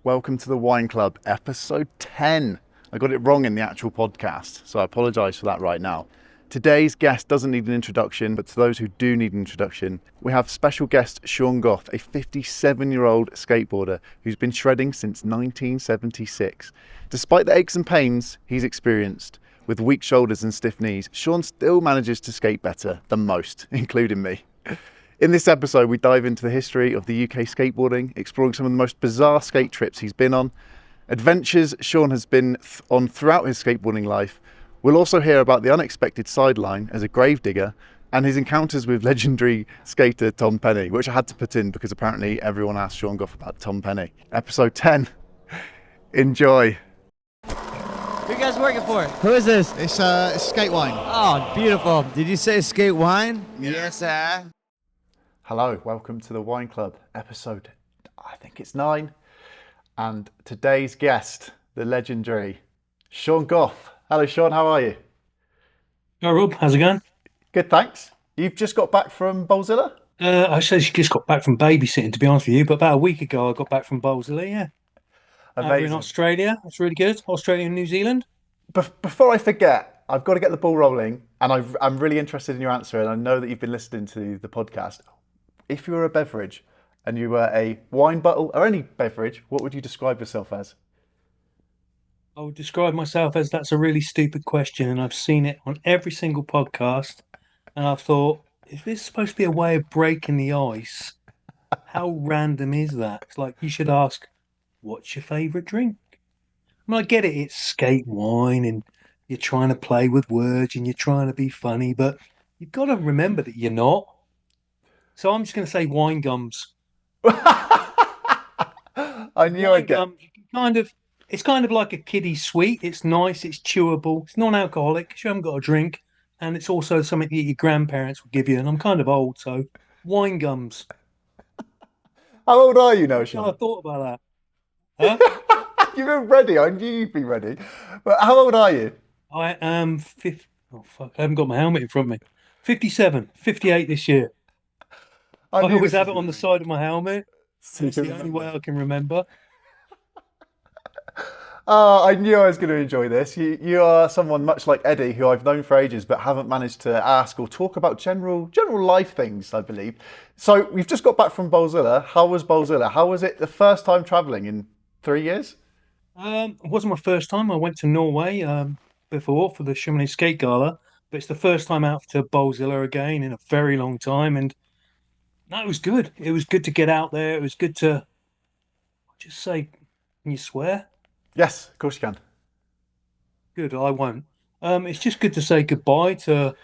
Welcome to the Wine Club, episode 10. I got it wrong in the actual podcast, so I apologise for that right now. Today's guest doesn't need an introduction, but to those who do need an introduction, we have special guest Sean Goff, a 57-year-old skateboarder who's been shredding since 1976. Despite the aches and pains he's experienced with weak shoulders and stiff knees, Sean still manages to skate better than most, including me. In this episode, we dive into the history of the UK skateboarding, exploring some of the most bizarre skate trips he's been on, adventures Sean has been on throughout his skateboarding life. We'll also hear about the unexpected sideline as a gravedigger and his encounters with legendary skater Tom Penny, which I had to put in because apparently everyone asked Sean Goff about Tom Penny. Episode 10. Enjoy. Who are you guys working for? Who is this? It's SkateWine. Oh, beautiful. Did you say SkateWine? Yes, sir. Hello, welcome to the Wine Club, episode, I think it's 9. And today's guest, the legendary Sean Goff. Hello, Sean, how are you? Hi, Rob. How's it going? Good, thanks. You've just got back from Bowlzilla? I actually just got back from babysitting, to be honest with you, but about a week ago I got back from Bowlzilla, yeah. Over in Australia. That's really good. Australia and New Zealand. Before I forget, I've got to get the ball rolling, and I'm really interested in your answer, and I know that you've been listening to the podcast. If you were a beverage and you were a wine bottle or any beverage, what would you describe yourself as? I would describe myself as that's a really stupid question, and I've seen it on every single podcast, and I've thought, is this supposed to be a way of breaking the ice? How random is that? It's like you should ask, what's your favourite drink? I mean, I get it, it's skate wine, and you're trying to play with words, and you're trying to be funny, but you've got to remember that you're not. So I'm just going to say wine gums. I knew I'd get... It's kind of like a kiddie sweet. It's nice, it's chewable, it's non-alcoholic, 'cause you haven't got a drink, and it's also something that your grandparents would give you, and I'm kind of old, so wine gums. How old are you now, Sean? I thought about that. Huh? You were ready. I knew you'd be ready. But how old are you? I am 50... Oh, fuck, I haven't got my helmet in front of me. 57, 58 this year. I always have it on the side of my helmet. It's the only way I can remember. I knew I was going to enjoy this. You are someone much like Eddie, who I've known for ages, but haven't managed to ask or talk about general life things, I believe. So we've just got back from Bowlzilla. How was Bowlzilla? How was it the first time travelling in 3 years? It wasn't my first time. I went to Norway before for the Chamonix Skate Gala, but it's the first time out to Bowlzilla again in a very long time, and no, it was good. It was good to get out there. It was good to just say, can you swear? Yes, of course you can. Good, I won't. It's just good to say goodbye to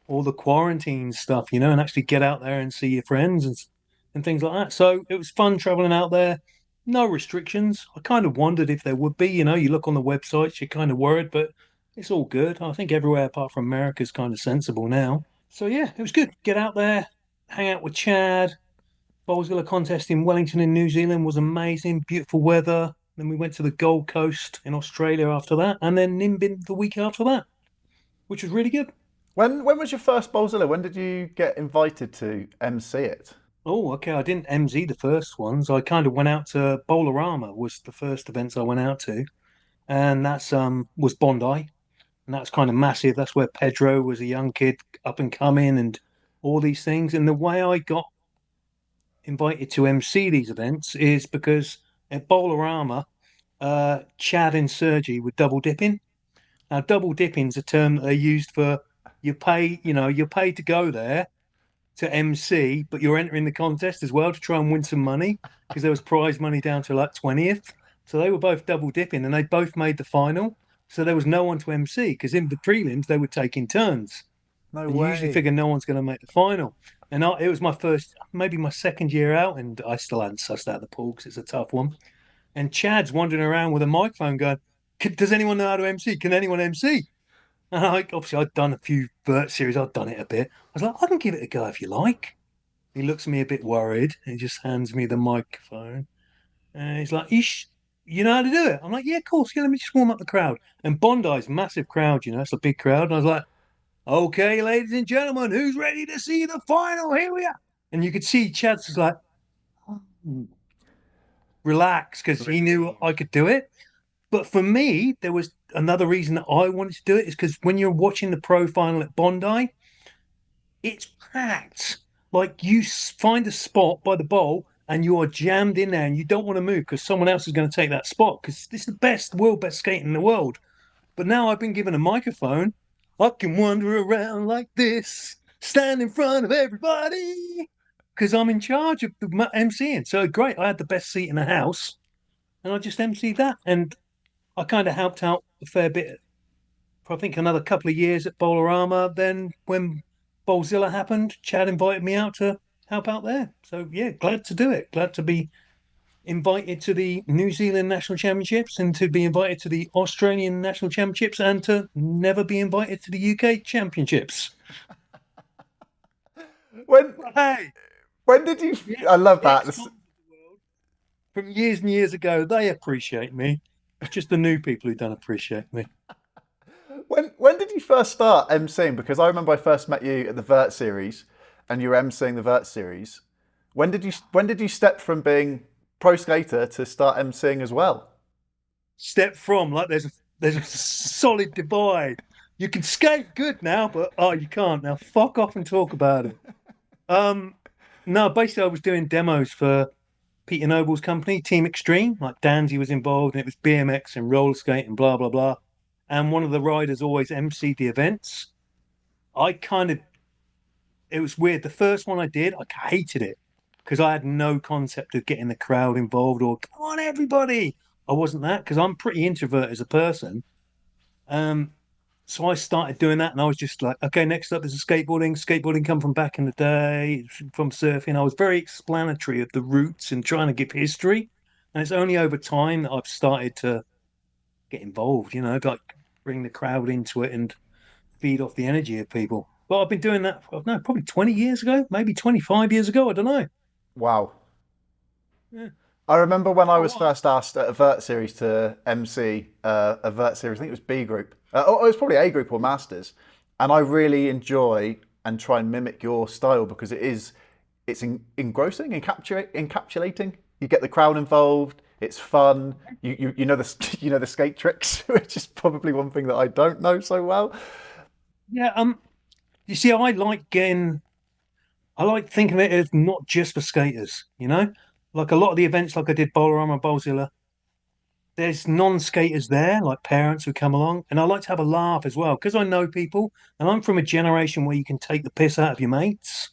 all the quarantine stuff, and actually get out there and see your friends and things like that. So it was fun traveling out there. No restrictions. I kind of wondered if there would be, you look on the websites, you're kind of worried, but it's all good. I think everywhere apart from America is kind of sensible now. So yeah, it was good. Get out there. Hang out with Chad. Bowlzilla contest in Wellington in New Zealand was amazing. Beautiful weather. Then we went to the Gold Coast in Australia after that, and then Nimbin the week after that, which was really good. When was your first Bowlzilla? When did you get invited to MC it? Oh, okay. I didn't MZ the first ones. I kind of went out to Bowlerama was the first events I went out to, and that's was Bondi, and that's kind of massive. That's where Pedro was a young kid up and coming, and all these things. And the way I got invited to MC these events is because at Bowlerama, Chad and Sergi were double dipping. Now, double dipping is a term that they used for you're paid to go there to MC, but you're entering the contest as well to try and win some money because there was prize money down to like 20th. So they were both double dipping and they both made the final. So there was no one to MC because in the prelims they were taking turns. No and way. You usually figure no one's going to make the final. And it was my first, maybe my second year out, and I still hadn't sussed out the pool because it's a tough one. And Chad's wandering around with a microphone going, does anyone know how to MC? Can anyone MC? And obviously I'd done a few vert series, I'd done it a bit. I was like, I can give it a go if you like. He looks at me a bit worried, and he just hands me the microphone. And he's like, you know how to do it? I'm like, yeah, of course. Yeah, let me just warm up the crowd. And Bondi's massive crowd, it's a big crowd. And I was like, okay, ladies and gentlemen, who's ready to see the final? Here we are. And you could see Chad's just like, oh. relax, because he knew I could do it. But for me, there was another reason that I wanted to do it is because when you're watching the pro final at Bondi, it's packed. Like you find a spot by the bowl and you are jammed in there and you don't want to move because someone else is going to take that spot because this is the best skating in the world. But now I've been given a microphone. I can wander around like this, stand in front of everybody because I'm in charge of the MCing. So great. I had the best seat in the house and I just MC'd that. And I kind of helped out a fair bit for I think another couple of years at Bowlerama. Then when Bowlzilla happened, Chad invited me out to help out there. So yeah, glad to do it. Glad to be invited to the New Zealand National Championships and to be invited to the Australian National Championships and to never be invited to the UK Championships. When Hey, when did you? I love that. from years and years ago, they appreciate me. It's just the new people who don't appreciate me. When did you first start emceeing? Because I remember I first met you at the Vert series, and you were emceeing the Vert series. When did you step from being pro skater to start emceeing as well? Step from like there's a solid divide. You can skate good now, but oh, you can't now. Fuck off and talk about it. No, basically I was doing demos for Peter Noble's company, Team Extreme. Like Danzy was involved, and it was BMX and roller skate and blah blah blah. And one of the riders always emceed the events. It was weird. The first one I did, I hated it because I had no concept of getting the crowd involved or come on everybody. I wasn't that because I'm pretty introvert as a person. So I started doing that and I was just like, okay, next up is skateboarding. Skateboarding come from back in the day, from surfing. I was very explanatory of the roots and trying to give history. And it's only over time that I've started to get involved, like bring the crowd into it and feed off the energy of people. But I've been doing that for, no, probably 20 years ago, maybe 25 years ago. I don't know. Wow. Yeah. I remember when I was wow. first asked at a Vert series to MC a Vert series. I think it was B group. It was probably A group or Masters. And I really enjoy and try and mimic your style because it's engrossing, encapsulating. You get the crowd involved. It's fun. You know the skate tricks, which is probably one thing that I don't know so well. Yeah. You see, I like thinking of it as not just for skaters, Like a lot of the events, like I did Bowlerama, Bowlzilla, there's non-skaters there, like parents who come along, and I like to have a laugh as well because I know people, and I'm from a generation where you can take the piss out of your mates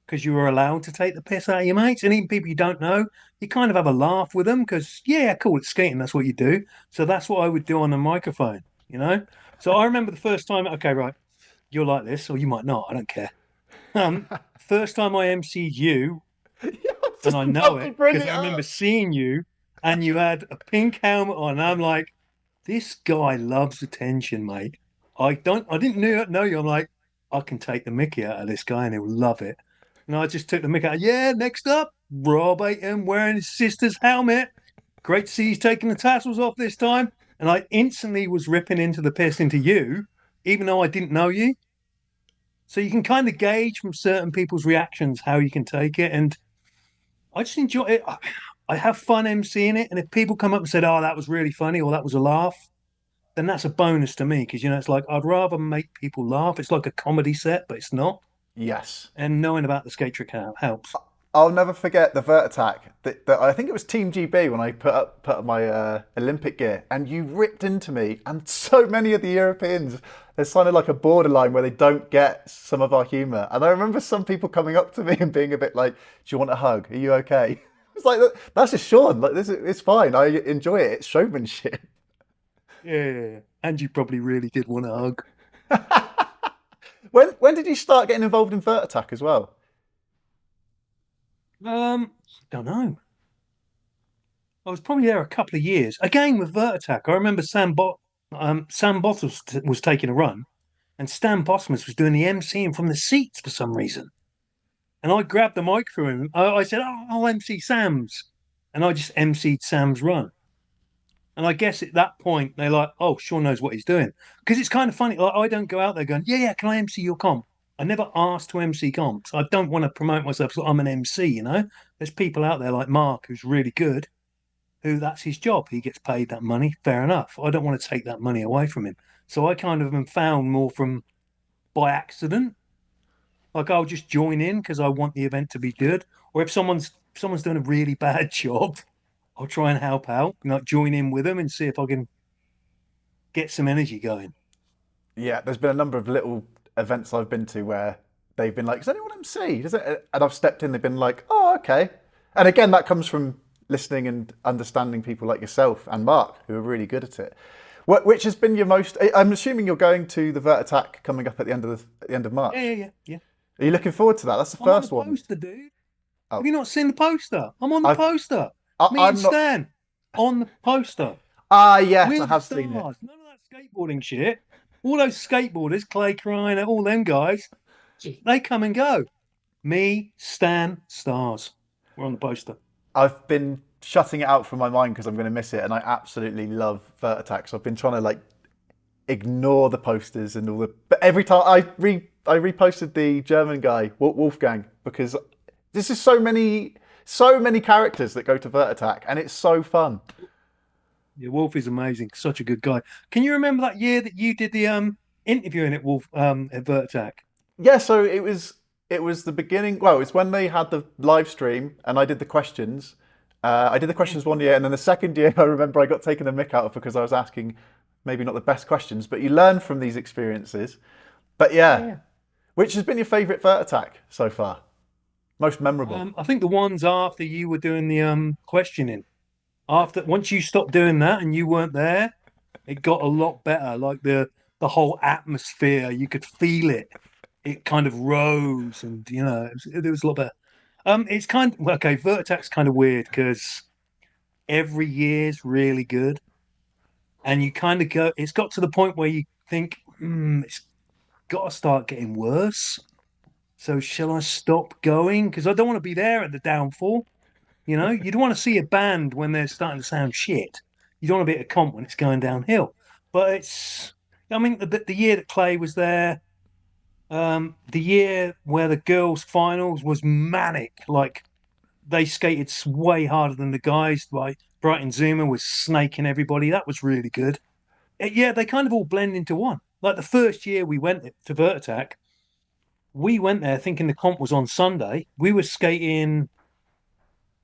because you were allowed to take the piss out of your mates, and even people you don't know, you kind of have a laugh with them because yeah, cool, it's skating, that's what you do. So that's what I would do on the microphone. So I remember the first time. Okay, right, you'll like this, or you might not. I don't care. First time I MC'd you. And I know it because I remember seeing you and you had a pink helmet on. And I'm like, this guy loves attention, mate. I didn't know you. I'm like, I can take the mickey out of this guy and he'll love it. And I just took the mickey out. Yeah, next up, Rob Aiton wearing his sister's helmet. Great to see he's taking the tassels off this time. And I instantly was ripping into the piss into you, even though I didn't know you. So you can kind of gauge from certain people's reactions how you can take it. And I just enjoy it. I have fun emceeing it, and if people come up and said, "Oh, that was really funny," or "That was a laugh," then that's a bonus to me because it's like I'd rather make people laugh. It's like a comedy set, but it's not. Yes. And knowing about the skate trick helps. I'll never forget the Vert attack. That I think it was Team GB when I put up my Olympic gear, and you ripped into me, and so many of the Europeans. There's kind of like a borderline where they don't get some of our humour. And I remember some people coming up to me and being a bit like, "Do you want a hug? Are you okay?" It's like that's just Sean. Like it's fine. I enjoy it. It's showmanship. Yeah, and you probably really did want a hug. When did you start getting involved in Vert Attack as well? Don't know. I was probably there a couple of years. Again with Vert Attack, I remember Sam Bottles was taking a run, and Stan Bosmas was doing the MCing from the seats for some reason. And I grabbed the mic from him. I said, "Oh, I'll MC Sam's," and I just MC'd Sam's run. And I guess at that point they're like, "Oh, Sean knows what he's doing," because it's kind of funny. Like I don't go out there going, "Yeah, can I MC your comp?" I never asked to MC comps. I don't want to promote myself, so I'm an MC. There's people out there like Mark who's really good, who that's his job. He gets paid that money. Fair enough. I don't want to take that money away from him. So I kind of am found more from by accident. Like I'll just join in because I want the event to be good. Or if someone's doing a really bad job, I'll try and help out, like join in with them and see if I can get some energy going. Yeah, there's been a number of little events I've been to where they've been like, "Does anyone MC?" Does it? And I've stepped in. They've been like, "Oh, okay." And again, that comes from listening and understanding people like yourself and Mark, who are really good at it. Which has been your most? I'm assuming you're going to the Vert Attack coming up at the end of March. Yeah. Are you looking forward to that? That's the I'm on first the one. poster, dude. Oh. Have you not seen the poster? I'm on the I've- poster. Me I'm and not. Stan on the poster. Yes, We're I the have seen it. stars. None of that skateboarding shit. All those skateboarders, Clay Kreiner, all them guys, they come and go. Me, Stan, stars. We're on the poster. I've been shutting it out from my mind because I'm going to miss it, and I absolutely love Vert Attack. So I've been trying to like ignore the posters and all the. But every time I reposted the German guy Wolfgang because this is so many characters that go to Vert Attack, and it's so fun. Yeah, Wolf is amazing. Such a good guy. Can you remember that year that you did the interviewing at Wolf at Vert Attack? Yeah, so it was the beginning. Well, it's when they had the live stream, and I did the questions. I did the questions one year, and then the second year, I remember I got taken the mick out of because I was asking maybe not the best questions, but you learn from these experiences. But yeah. Which has been your favourite Vert Attack so far? Most memorable? I think the ones after you were doing the questioning. After once you stopped doing that and you weren't there, it got a lot better. Like the whole atmosphere, you could feel it. It kind of rose, and it was a lot better. It's kind of okay. Vert Attack's kind of weird because every year's really good, and you kind of go. It's got to the point where you think, it's got to start getting worse. So shall I stop going? Because I don't want to be there at the downfall. You don't want to see a band when they're starting to sound shit. You don't want to be at a comp when it's going downhill. But I mean, the year that Clay was there, the year where the girls' finals was manic. Like they skated way harder than the guys. Like Brighton Zuma was snaking everybody. That was really good. Yeah, they kind of all blend into one. Like the first year we went to Vert Attack, we went there thinking the comp was on Sunday. We were skating.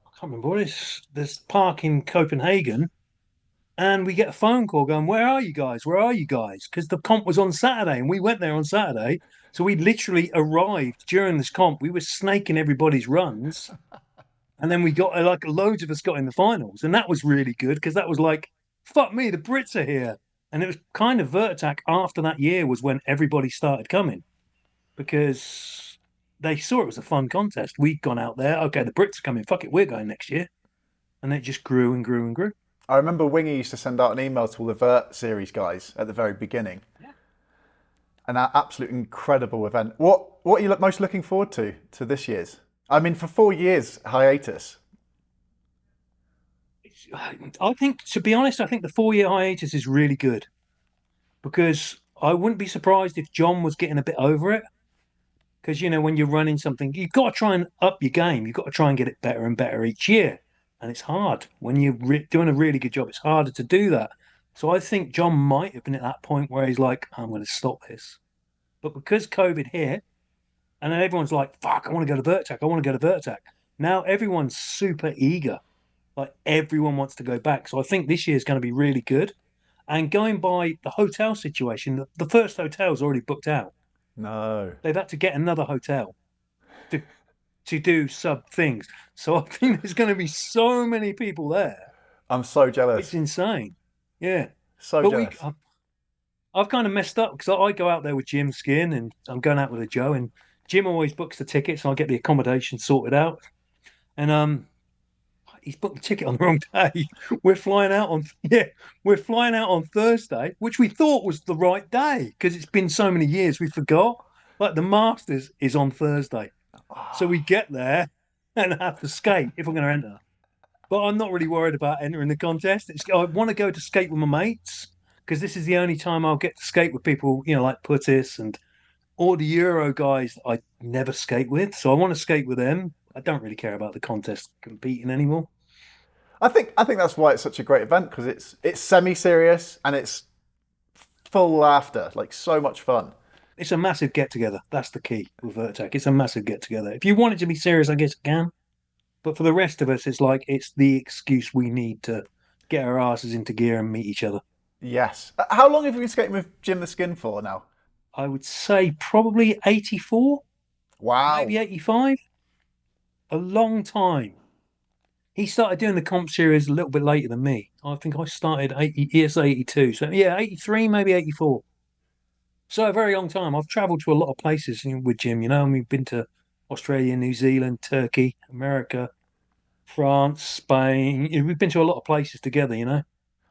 I can't remember what it is. This park in Copenhagen, and we get a phone call going, "Where are you guys? Where are you guys?" Because the comp was on Saturday, and we went there on Saturday. So we literally arrived during this comp. We were snaking everybody's runs, and then we got like loads of us got in the finals, and that was really good because that was like, "Fuck me, the Brits are here." And it was kind of Vert Attack after that year was when everybody started coming because they saw it was a fun contest. We'd gone out there, okay, the Brits are coming, fuck it, we're going next year. And it just grew and grew and grew. I remember Wingy used to send out an email to all the Vert series guys at the very beginning. Yeah. An absolute incredible event. What are you most looking forward to this year's? I mean, for 4 years hiatus. I think, to be honest, I think the 4 year hiatus is really good because I wouldn't be surprised if John was getting a bit over it. Because, when you're running something, you've got to try and up your game. You've got to try and get it better and better each year. And it's hard. When you're doing a really good job, it's harder to do that. So I think John might have been at that point where he's like, I'm going to stop this. But because COVID hit, and then everyone's like, fuck, I want to go to Vert Attack. I want to go to Vert Attack. Now everyone's super eager. Like everyone wants to go back. So I think this year is going to be really good. And going by the hotel situation, the first hotel's already booked out. No. They've had to get another hotel to do sub things. So I think there's going to be so many people there. I'm so jealous. It's insane. Yeah. So But jealous. I've kind of messed up because I go out there with Jim Skin and I'm going out with a Joe, and Jim always books the tickets and I get the accommodation sorted out. And he's booked the ticket on the wrong day. We're flying out on Thursday, which we thought was the right day because it's been so many years we forgot. Like the Masters is on Thursday. So we get there and have to skate if we're going to enter. But I'm not really worried about entering the contest. I want to go to skate with my mates because this is the only time I'll get to skate with people, like Putis and all the Euro guys that I never skate with. So I want to skate with them. I don't really care about the contest competing anymore. I think that's why it's such a great event, because it's semi-serious and it's full laughter, like so much fun. It's a massive get together. That's the key with Vertec. It's a massive get together. If you want it to be serious, I guess it can. But for the rest of us, it's like it's the excuse we need to get our asses into gear and meet each other. Yes. How long have you been skating with Jim the Skin for now? I would say probably 84, Wow. maybe 85. A long time. He started doing the comp series a little bit later than me. I think I started 80, yes, 82. So yeah, 83, maybe 84. So a very long time. I've traveled to a lot of places with Jim, and we've been to Australia, New Zealand, Turkey, America, France, Spain. We've been to a lot of places together.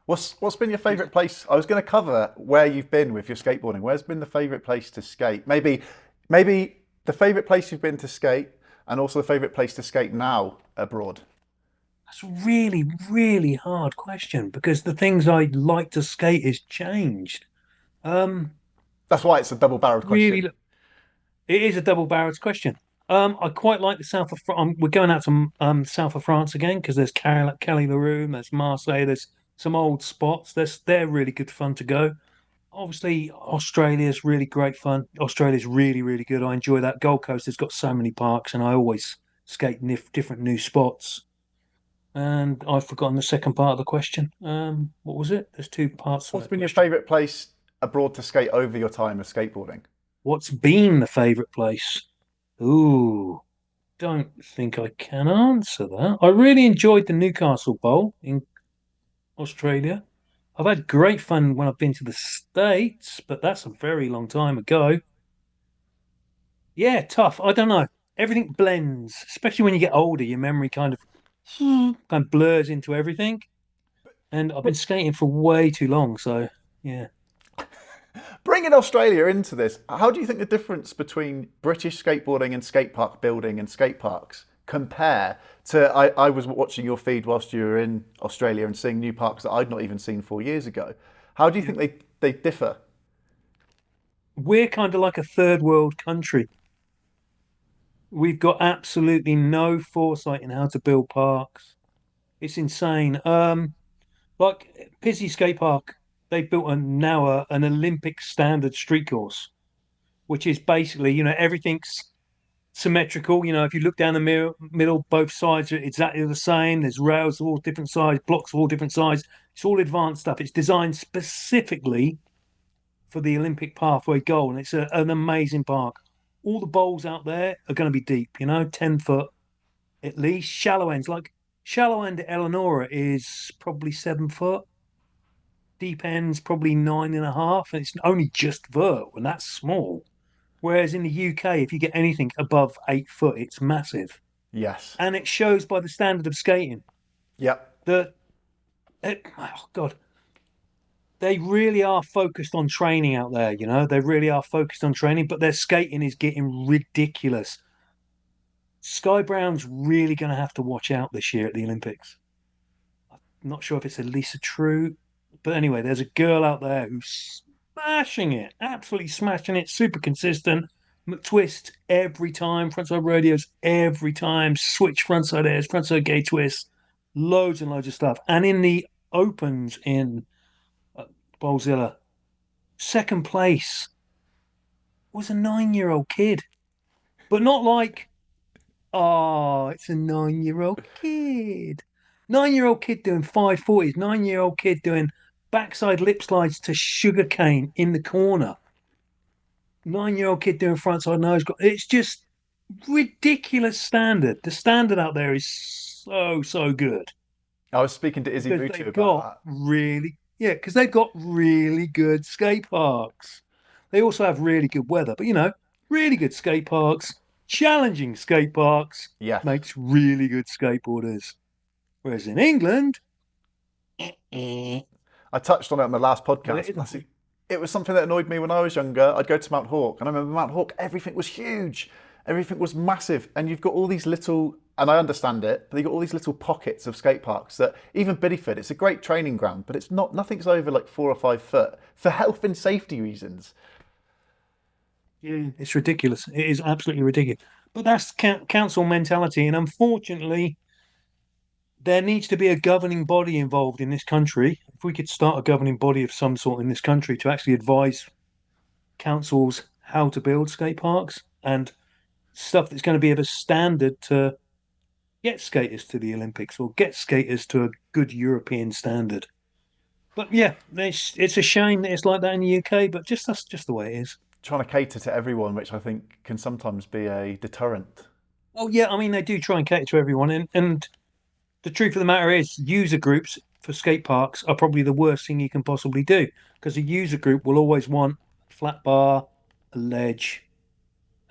What's been your favourite place? I was going to cover where you've been with your skateboarding. Where's been the favourite place to skate? Maybe the favourite place you've been to skate, and also the favourite place to skate now abroad. That's a really, really hard question because the things I like to skate has changed. Um, That's why it's a double-barreled question. really, it is a double-barreled question. I quite like the south of France. We're going out to south of France again because there's Calais Leroux, there's Marseille, there's some old spots. They're really good fun to go. Obviously, Australia's really great fun. Australia's really, really good. I enjoy that. Gold Coast has got so many parks, and I always skate different new spots. And I've forgotten the second part of the question. What was it? There's two parts to What's that been your question. favourite place abroad to skate over your time of skateboarding? What's been the favourite place? Ooh, don't think I can answer that. I really enjoyed the Newcastle Bowl in Australia. I've had great fun when I've been to the States, but that's a very long time ago. Yeah, tough. I don't know. Everything blends, especially when you get older. Your memory kind of blurs into everything. And I've been skating for way too long, so yeah. Bringing Australia into this, how do you think the difference between British skateboarding and skate park building and skate parks compare to? I was watching your feed whilst you were in Australia and seeing new parks that I'd not even seen 4 years ago. How do you think they differ? We're kind of like a third world country. We've got absolutely no foresight in how to build parks. It's insane. Like Pizzey Skate Park, they built an Olympic standard street course, which is basically, everything's symmetrical. If you look down the middle, both sides are exactly the same. There's rails of all different sizes, blocks of all different sizes. It's all advanced stuff. It's designed specifically for the Olympic pathway goal, and it's an amazing park. All the bowls out there are going to be deep, 10 foot at least. Shallow ends, like shallow end at Eleanora is probably 7 foot. Deep ends probably 9.5, and it's only just vert, and that's small. Whereas in the UK, if you get anything above 8 foot, it's massive, Yes. and it shows by the standard of skating Yep. that, oh God, they really are focused on training out there. They really are focused on training, but their skating is getting ridiculous. Sky Brown's really going to have to watch out this year at the Olympics. I'm not sure if it's Elisa True, but anyway, there's a girl out there who's smashing it, absolutely smashing it, super consistent. McTwist every time, frontside radios every time, switch frontside airs, frontside gate twists, loads and loads of stuff. And in the opens in Bowlzilla, second place was a 9-year-old kid, but not like, oh, it's a 9-year-old kid. 9-year-old kid doing 540s, 9-year-old kid doing backside lip slides to sugarcane in the corner. 9-year-old kid doing frontside nose. It's just ridiculous standard. The standard out there is so, so good. I was speaking to Izzy Because Butu they've about got really, yeah, because they've got really good skate parks. They also have really good weather, but really good skate parks, challenging skate parks that. Yes. makes really good skateboarders. Whereas in England, eh, I touched on it on the last well, podcast. It was something that annoyed me when I was younger. I'd go to Mount Hawke, and I remember Mount Hawke, everything was huge, everything was massive, and you've got all these little, and I understand it, but you've got all these little pockets of skate parks that even Bideford, it's a great training ground, but nothing's over like 4 or 5 foot for health and safety reasons. yeah, it's ridiculous. It is absolutely ridiculous. But that's council mentality, and unfortunately, there needs to be a governing body involved in this country. If we could start a governing body of some sort in this country to actually advise councils how to build skate parks and stuff that's going to be of a standard to get skaters to the Olympics or get skaters to a good European standard. But yeah, it's a shame that it's like that in the UK, but that's just the way it is. Trying to cater to everyone, which I think can sometimes be a deterrent. Oh yeah, I mean they do try and cater to everyone, and the truth of the matter is, user groups for skate parks are probably the worst thing you can possibly do because a user group will always want a flat bar, a ledge,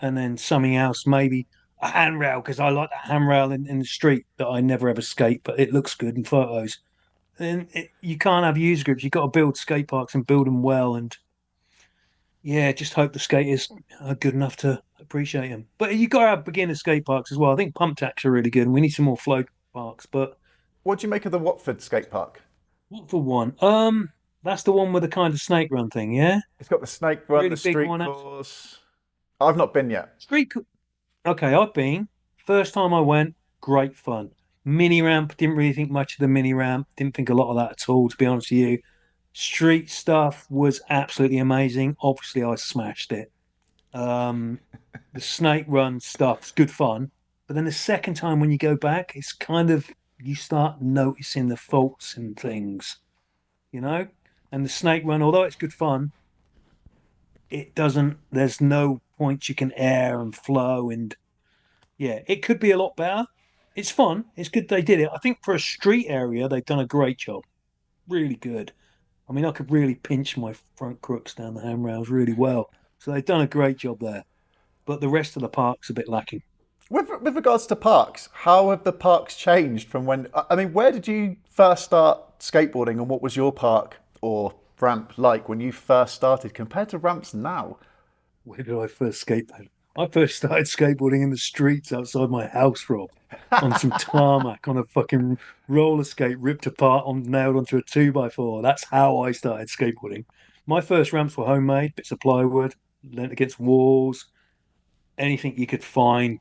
and then something else, maybe a handrail because I like that handrail in the street that I never ever skate, but it looks good in photos. And you can't have user groups. You've got to build skate parks and build them well. And yeah, just hope the skaters are good enough to appreciate them. But you got to have beginner skate parks as well. I think pump tracks are really good, and we need some more flow parks. But What do you make of the Watford skate park? what for one? That's the one with the kind of snake run thing, yeah? It's got the snake run, Really the big street one. course. I've not been yet. Okay, I've been. First time I went, great fun. Mini ramp, didn't really think much of the mini ramp. Didn't think a lot of that at all, to be honest with you. Street stuff was absolutely amazing. Obviously, I smashed it. Um, the snake run stuff's good fun. But then the second time when you go back, it's kind of you start noticing the faults in things, you know? And the snake run, although it's good fun, it doesn't, there's no points you can air and flow. And yeah, it could be a lot better. It's fun. It's good they did it. I think for a street area, they've done a great job. Really good. I mean, I could really pinch my front crooks down the handrails really well. So they've done a great job there. But the rest of the park's a bit lacking. With regards to parks, how have the parks changed from when? I mean, where did you first start skateboarding, and what was your park or ramp like when you first started compared to ramps now? Where did I first skateboard? I first started skateboarding in the streets outside my house, Rob, on some tarmac on a fucking roller skate ripped apart on nailed onto a 2x4. That's how I started skateboarding. My first ramps were homemade, bits of plywood, leant against walls, anything you could find,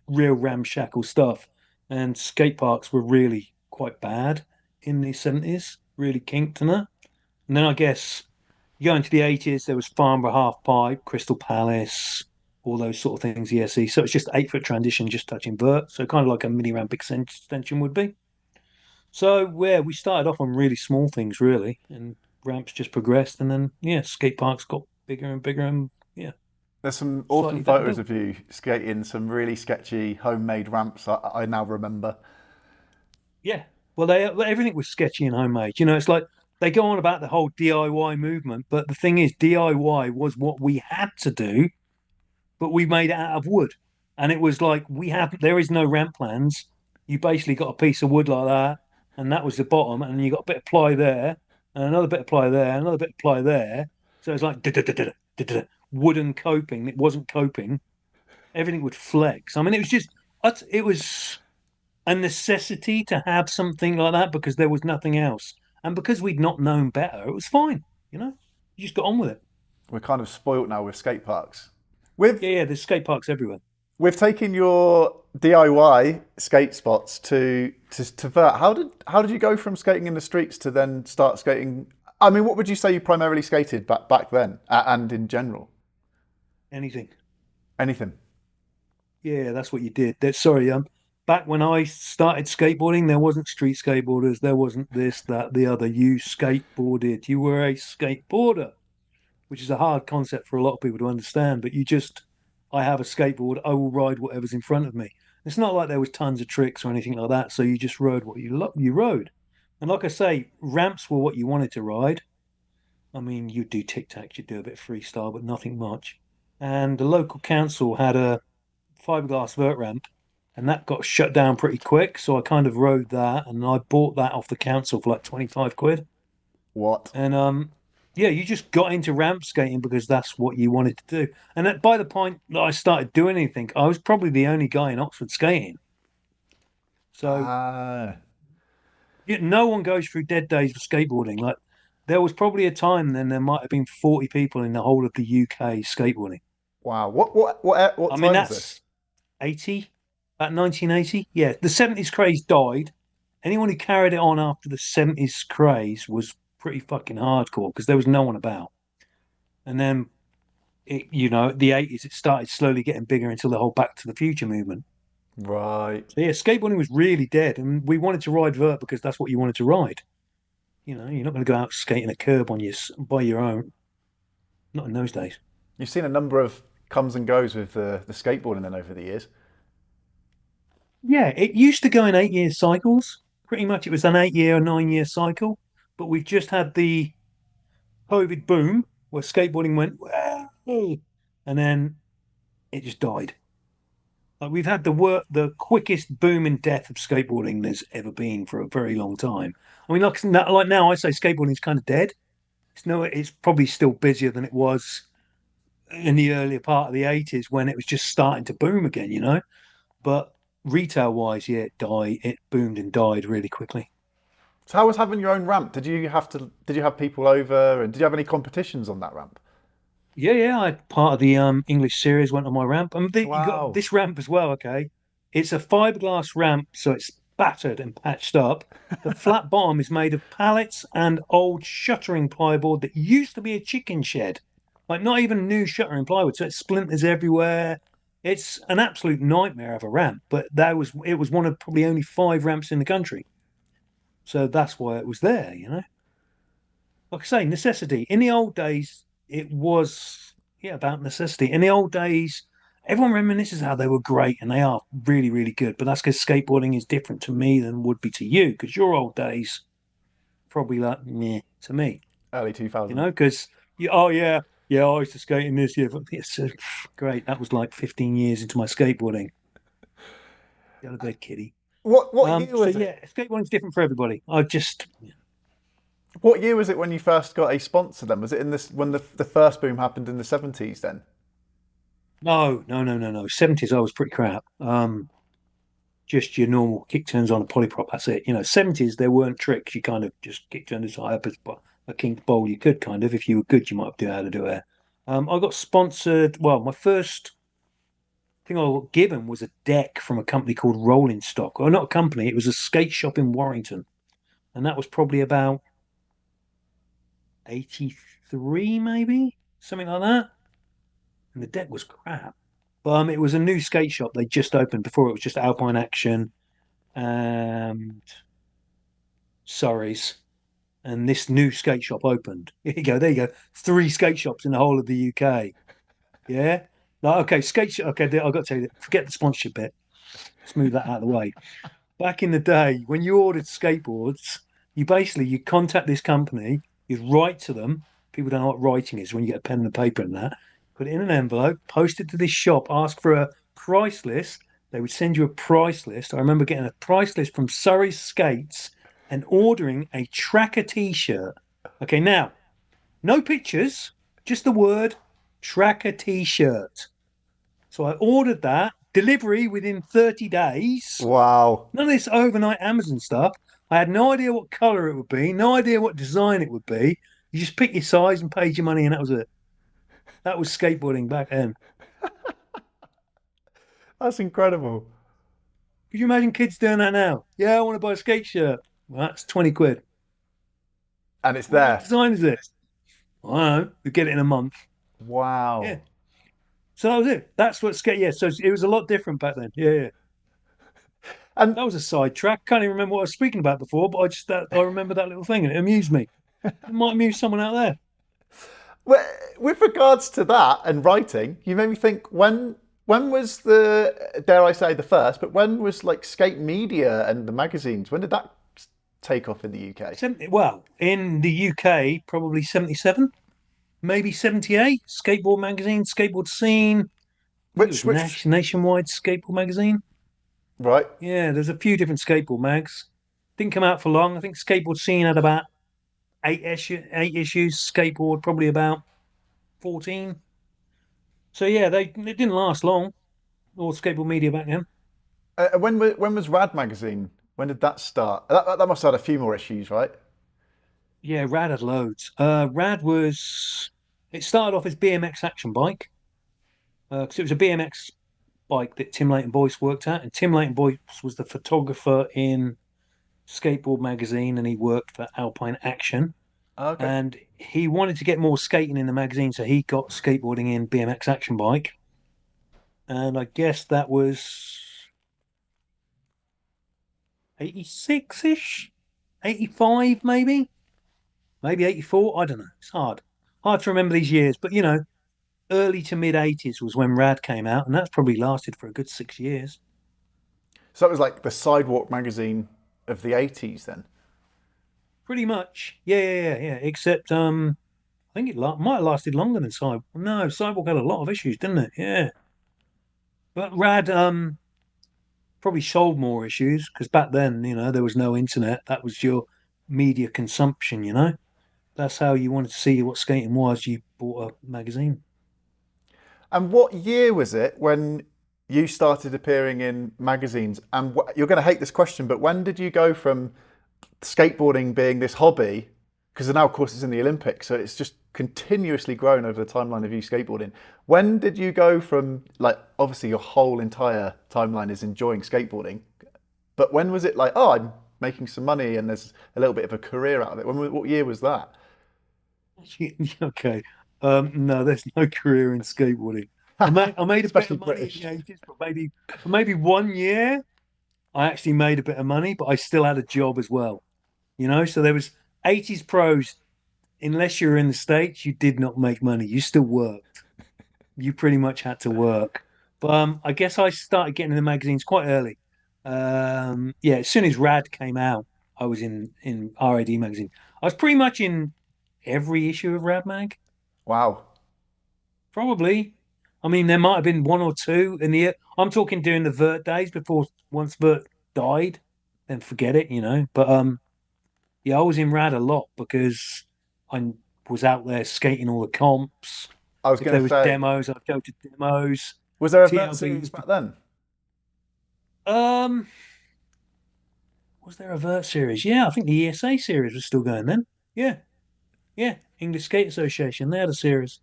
real ramshackle stuff. And skate parks were really quite bad in the 70s, really kinked in it. And then I guess you go into the 80s, there was Farnborough Half Pipe, Crystal Palace, all those sort of things, ESE. So it's just 8 foot transition, just touching vert. So kind of like a mini ramp extension would be. So yeah, we started off on really small things, really, and ramps just progressed. And then, yeah, skate parks got bigger and bigger. And yeah, There's some slightly awesome better photos built. of you skating some really sketchy homemade ramps. I now remember. Yeah. Well, everything was sketchy and homemade. It's like they go on about the whole DIY movement, but the thing is, DIY was what we had to do, but we made it out of wood. And it was like there is no ramp plans. You basically got a piece of wood like that, and that was the bottom, and you got a bit of ply there, and another bit of ply there, and another bit of ply there. So it's like wooden coping. It wasn't coping. Everything would flex. I mean, it was a necessity to have something like that because there was nothing else. And because we'd not known better, it was fine. You just got on with it. We're kind of spoilt now with skate parks. With Yeah, yeah, there's skate parks everywhere. with taking your DIY skate spots to vert, how did you go from skating in the streets to then start skating? I mean, what would you say you primarily skated back then and in general? Anything. Anything. Yeah, that's what you did. Sorry, back when I started skateboarding, there wasn't street skateboarders, there wasn't this, that, the other. You skateboarded. You were a skateboarder, which is a hard concept for a lot of people to understand, but I have a skateboard, I will ride whatever's in front of me. It's not like there was tons of tricks or anything like that, so you just rode what you rode. And like I say, ramps were what you wanted to ride. I mean, you'd do tic tacs, you'd do a bit of freestyle, but nothing much. And the local council had a fiberglass vert ramp, and that got shut down pretty quick. So I kind of rode that, and I bought that off the council for like 25 quid. What? And yeah, you just got into ramp skating because that's what you wanted to do. And by the point that I started doing anything, I was probably the only guy in Oxford skating. So Ah, no one goes through dead days for skateboarding. Like there was probably a time then there might have been 40 people in the whole of the UK skateboarding. wow. What I mean, time was this? that's 80. About 1980. Yeah, the 70s craze died. Anyone who carried it on after the 70s craze was pretty fucking hardcore because there was no one about. And then, the 80s, it started slowly getting bigger until the whole Back to the Future movement. Right. So yeah, skateboarding was really dead, and we wanted to ride vert because that's what you wanted to ride. You're not going to go out skating a curb on your by your own. Not in those days. You've seen a number of comes and goes with the skateboarding then over the years. Yeah, it used to go in 8 year cycles. Pretty much, it was an 8 year or 9 year cycle. But we've just had the COVID boom where skateboarding went, "Whoa," and then it just died. Like we've had the quickest boom and death of skateboarding there's ever been for a very long time. I mean, like now, I say skateboarding is kind of dead. It's probably still busier than it was in the earlier part of the 80s when it was just starting to boom again, But retail wise, yeah, it boomed and died really quickly. So how was having your own ramp? Did you have people over and did you have any competitions on that ramp? Yeah, yeah. I part of the English series went on my ramp. You got Wow. this ramp as well. Okay, it's a fiberglass ramp, so it's battered and patched up. The flat bottom is made of pallets and old shuttering plywood that used to be a chicken shed, like not even new shuttering plywood. So it splinters everywhere. It's an absolute nightmare of a ramp. But it was one of probably only 5 ramps in the country, so that's why it was there. Like I say, necessity. In the old days, it was about necessity. In the old days, everyone reminisces how they were great, and they are really, really good. But that's because skateboarding is different to me than would be to you, because your old days probably like meh to me, Early 2000. because oh yeah, yeah, I used to skate in this year. But it's great. That was like 15 years into my skateboarding. Go to bed, kitty. What year So was it? yeah, skateboarding's different for everybody. I just What year was it when you first got a sponsor then? Was it in this when the first boom happened in the 70s then? no, no, no, no, no. 70s, I was pretty crap. Just your normal kick turns on a polyprop. That's it. 70s, there weren't tricks. You kind of just kick turned as high up as a kinked bowl. You could kind of, if you were good, you might have how to do it. I got sponsored. Well, my first thing I got given was a deck from a company called Rolling Stock. Or not a company, it was a skate shop in Warrington. And that was probably about 83, maybe something like that. And the deck was crap. But it was a new skate shop they just opened before it was just Alpine Action and Surrey's. And this new skate shop opened. Here you go. There you go. 3 skate shops in the whole of the UK. Yeah. Like, okay, skate shop. Okay, I've got to tell you, forget the sponsorship bit. Let's move that out of the way. Back in the day, when you ordered skateboards, you contact this company, you'd write to them. People don't know what writing is when you get a pen and a paper and that. Put it in an envelope, post it to this shop, ask for a price list. They would send you a price list. I remember getting a price list from Surrey Skates and ordering a tracker t-shirt. Okay, now, no pictures, just the word tracker t-shirt. So I ordered that, delivery within 30 days. Wow. None of this overnight Amazon stuff. I had no idea what color it would be, no idea what design it would be. You just pick your size and paid your money, and that was it. That was skateboarding back then. That's incredible. Could you imagine kids doing that now? Yeah, I want to buy a skate shirt. Well, that's 20 quid. And it's What there. design is this? I don't know. We get it in a month. Wow. Yeah. So that was it. That's what skate. Yeah. So it was a lot different back then. Yeah. Yeah. And That was a sidetrack. Can't even remember what I was speaking about before, but I remember that little thing and it amused me. It might amuse someone out there. with regards to that and writing, you made me think when was the dare I say the first, but when was like skate media and the magazines? When did that take off in the UK? Well, in the UK, probably 77, maybe 78. Skateboard magazine, skateboard scene. I think it was Which Nationwide Skateboard magazine. right? Yeah, there's a few different skateboard mags. Didn't come out for long. I think Skateboard Scene had about eight issues. Skateboard probably about 14. So yeah, it didn't last long. Or skateboard media back then. When was Rad magazine? When did that start? That must have had a few more issues, right? Yeah, Rad had loads. It started off as BMX action bike because it was a BMX bike that Tim Leighton Boyce worked at, and Tim Leighton Boyce was the photographer in Skateboard magazine, and he worked for Alpine Action. Okay. And he wanted to get more skating in the magazine, so he got skateboarding in BMX Action Bike. And I guess that was 86-ish, 85 maybe 84. I don't know. It's hard to remember these years, but early to mid 80s was when Rad came out, and that's probably lasted for a good 6 years. So that was like the Sidewalk magazine of the 80s then? Pretty much. Yeah. Except I think it might have lasted longer than Cyborg. No, Cyborg had a lot of issues, didn't it? Yeah. But Rad probably sold more issues because back then, there was no internet. That was your media consumption. That's how you wanted to see what skating was. You bought a magazine. And what year was it when you started appearing in magazines? And you're going to hate this question, but when did you go from skateboarding being this hobby, because now of course it's in the Olympics, so it's just continuously grown over the timeline of you skateboarding. When did you go from, like, obviously your whole entire timeline is enjoying skateboarding, but when was it like, oh, I'm making some money and there's a little bit of a career out of it? What year was that? Okay. No, there's no career in skateboarding. I made a bit Especially of money British. in the 80s, but maybe 1 year I actually made a bit of money, but I still had a job as well. So there was 80s pros. Unless you were in the States, you did not make money. You still worked. You pretty much had to work. But I guess I started getting in the magazines quite early. Yeah, as soon as Rad came out, I was in RAD magazine. I was pretty much in every issue of Rad Mag. Wow. Probably. I mean, there might have been one or two in the. I'm talking during the Vert days before once Vert died, then forget it. But yeah, I was in Rad a lot because I was out there skating all the comps. I was If going there to was say, demos, I'd go to demos. was there a vert series TLBs. back then? Um, was there a Vert series? Yeah, I think the ESA series was still going then. Yeah. English Skate Association. They had a series.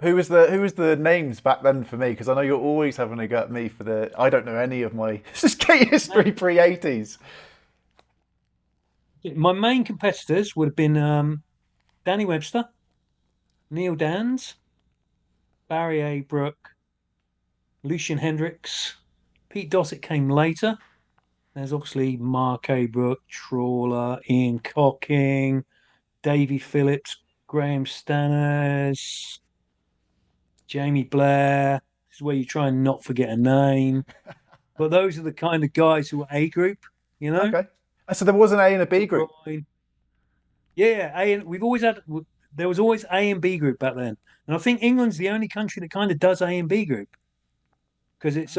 Who was the names back then for me? Because I know you're always having a go at me for I don't know any of my skate history pre-80s. My main competitors would have been Danny Webster, Neil Dans, Barry A. Brook, Lucian Hendricks, Pete Dossett came later. There's obviously Mark A. Brook, Trawler, Ian Cocking, Davey Phillips, Graham Stanners, Jamie Blair. This is where you try and not forget a name. But those are the kind of guys who are A group. Okay. So there was an A and a B group. Yeah, we've always had. There was always A and B group back then, and I think England's the only country that kind of does A and B group because it's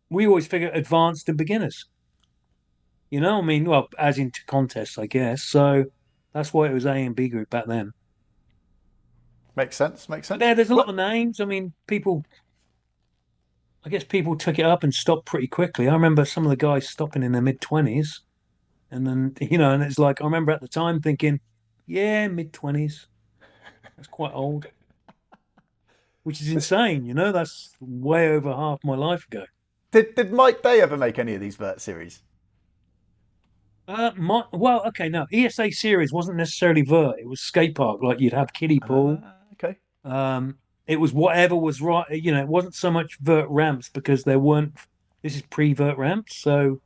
we always figure advanced and beginners. I mean, well, as into contests, I guess. So that's why it was A and B group back then. Makes sense. But there's a lot of names. I mean, I guess people took it up and stopped pretty quickly. I remember some of the guys stopping in their mid-20s. And then, and it's like, I remember at the time thinking, yeah, mid-20s. That's quite old. Which is insane, that's way over half my life ago. Did Mike Day ever make any of these vert series? Well, okay, no. ESA series wasn't necessarily vert. It was skate park. Like you'd have kiddie pool. Okay. It was whatever was right. It wasn't so much vert ramps because there weren't. This is pre-vert ramps. So,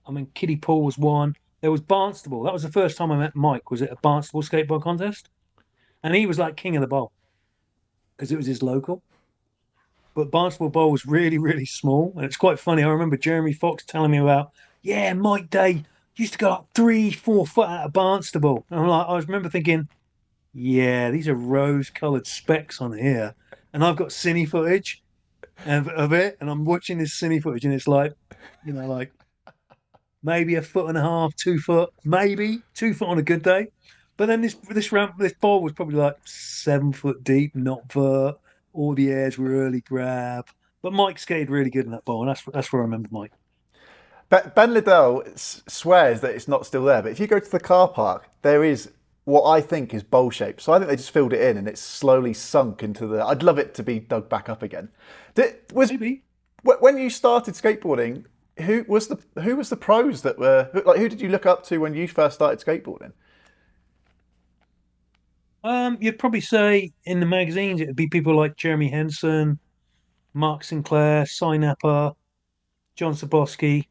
I mean, kiddie pool was one. There was Barnstable. That was the first time I met Mike. Was at a Barnstable skateboard contest, and he was like king of the bowl because it was his local. But Barnstable Bowl was really, really small, and it's quite funny. I remember Jeremy Fox telling me about, yeah, Mike Day used to go up 3-4 foot out of Barnstable. And I remember thinking, yeah, these are rose-coloured specks on here, and I've got cine footage of it, and I'm watching this cine footage, and it's like, like maybe 1.5 foot, 2 foot, maybe 2 foot on a good day. But then this bowl was probably like 7 foot deep, not vert. All the airs were early grab. But Mike skated really good in that bowl, and that's where I remember Mike. Ben Liddell swears that it's not still there, but if you go to the car park, there is what I think is bowl shape. So I think they just filled it in and it's slowly sunk into the. I'd love it to be dug back up again. Maybe. When you started skateboarding, who was the pros that were like? Who did you look up to when you first started skateboarding? You'd probably say in the magazines it'd be people like Jeremy Henson, Mark Sinclair, Synapper, John Saboski.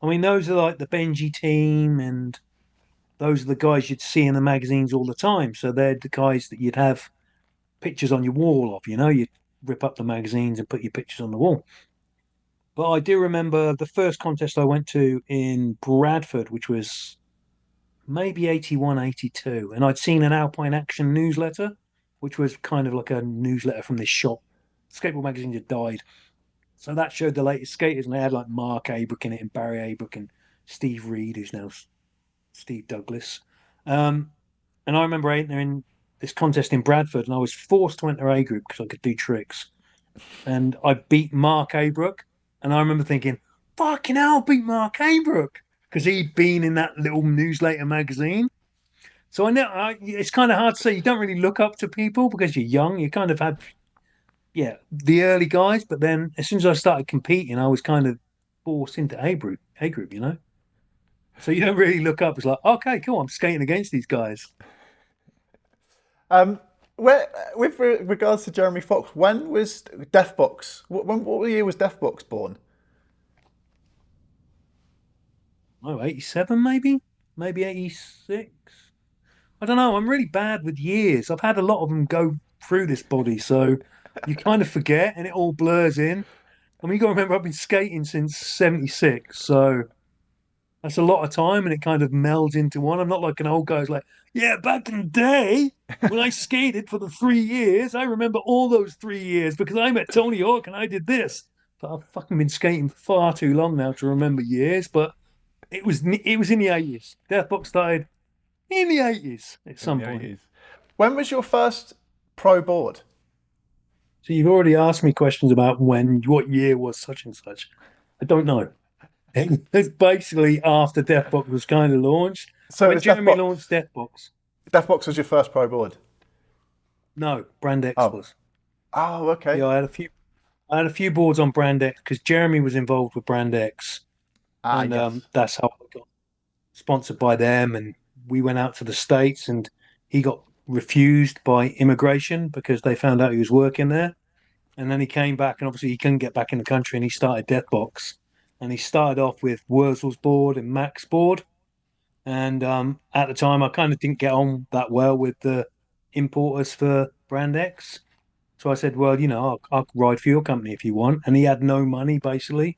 I mean, those are like the Benji team, and those are the guys you'd see in the magazines all the time. So they're the guys that you'd have pictures on your wall of. You'd rip up the magazines and put your pictures on the wall. But I do remember the first contest I went to in Bradford, which was maybe 81, 82. And I'd seen an Alpine Action newsletter, which was kind of like a newsletter from this shop. Skateboard magazine had died. So that showed the latest skaters, and they had like Mark Abrook in it, and Barry Abrook, and Steve Reed, who's now Steve Douglas. And I remember entering this contest in Bradford, and I was forced to enter A group because I could do tricks. And I beat Mark Abrook, and I remember thinking, "Fucking hell, I beat Mark Abrook," because he'd been in that little newsletter magazine. So I know it's kind of hard to say. You don't really look up to people because you're young. You kind of had, yeah, the early guys, but then as soon as I started competing, I was kind of forced into A group. So you don't really look up. It's like, okay, cool, I'm skating against these guys. Um, where, with regards to Jeremy Fox, when was Deathbox? What year was Deathbox born? Oh, 87 maybe 86. I don't know. I'm really bad with years. I've had a lot of them go through this body, so you kind of forget and it all blurs in. I mean, you got to remember I've been skating since 76, so that's a lot of time and it kind of melds into one. I'm not like an old guy who's like, yeah, back in the day when I skated for the 3 years, I remember all those 3 years because I met Tony Hawk and I did this. But I've fucking been skating far too long now to remember years. But it was in the 80s. Deathbox started in the 80s at some point. When was your first pro board? So you've already asked me questions about what year was such and such. I don't know. It's basically after Deathbox was kind of launched. So it When was Jeremy Deathbox. launched Deathbox, Deathbox was your first pro board. no, Brand X Oh, was. oh, okay. Yeah, I had a few boards on Brand X because Jeremy was involved with Brand X, Ah, and yes. that's how I got sponsored by them. And we went out to the States, and he got refused by immigration because they found out he was working there. And then he came back, and obviously he couldn't get back in the country, and he started Deathbox. And he started off with Wurzel's board and Mac's board. And at the time, I kind of didn't get on that well with the importers for Brand X. So I said, well, I'll ride for your company if you want. And he had no money, basically.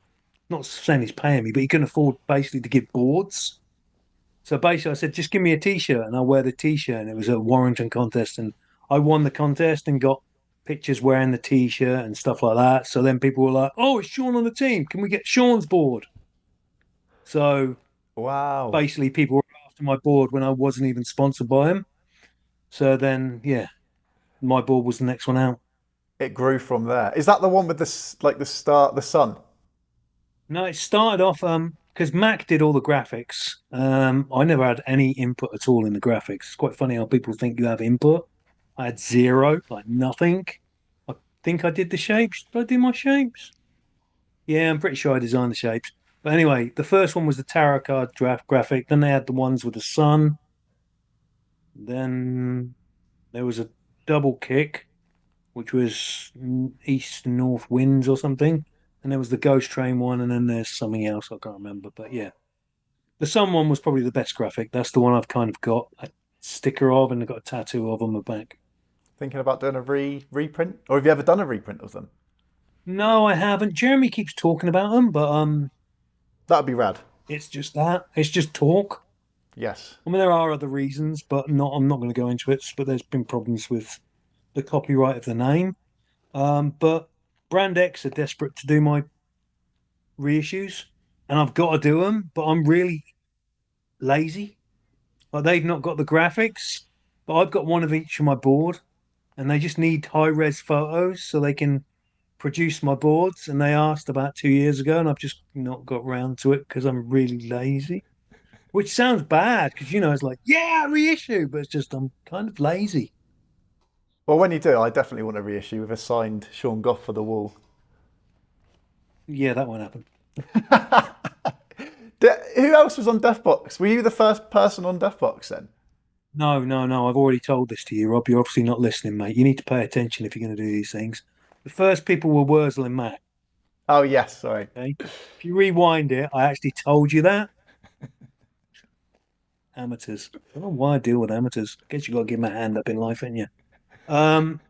Not saying he's paying me, but he couldn't afford basically to give boards. So basically, I said, just give me a T-shirt and I'll wear the T-shirt. And it was a Warrington contest. And I won the contest and got pictures wearing the T-shirt and stuff like that. So then people were like, oh, it's Sean on the team. Can we get Sean's board? So Wow. basically, people were after my board when I wasn't even sponsored by him. So then, yeah, my board was the next one out. It grew from there. Is that the one with the sun? No, it started off because Mac did all the graphics. I never had any input at all in the graphics. It's quite funny how people think you have input. I had zero, like nothing. I think I did the shapes. Did I do my shapes? Yeah, I'm pretty sure I designed the shapes. But anyway, the first one was the tarot card draft graphic. Then they had the ones with the sun. Then there was a double kick, which was east and north winds or something. And there was the ghost train one, and then there's something else I can't remember. But yeah, the sun one was probably the best graphic. That's the one I've kind of got a sticker of, and I've got a tattoo of on my back. Thinking about doing a reprint, or have you ever done a reprint of them? No, I haven't. Jeremy keeps talking about them, but That'd be rad. it's just that. It's just talk. Yes. I mean, there are other reasons, but not. I'm not going to go into it. But there's been problems with the copyright of the name. But Brand X are desperate to do my reissues, and I've got to do them, but I'm really lazy. Like they've not got the graphics, but I've got one of each on my board, and they just need high res photos so they can produce my boards. And they asked about 2 years ago, and I've just not got round to it because I'm really lazy. Which sounds bad because it's like, yeah, reissue, but it's just I'm kind of lazy. Well, when you do, I definitely want a reissue with a signed Sean Goff for the wall. Yeah, that won't happen. Who else was on Deathbox? Were you the first person on Deathbox then? No. I've already told this to you, Rob. You're obviously not listening, mate. You need to pay attention if you're going to do these things. The first people were Wurzel and Mac. Oh yes, sorry. Okay. If you rewind it, I actually told you that. Amateurs. I don't know why I deal with amateurs. I guess you got to give them a hand up in life, ain't you? Um,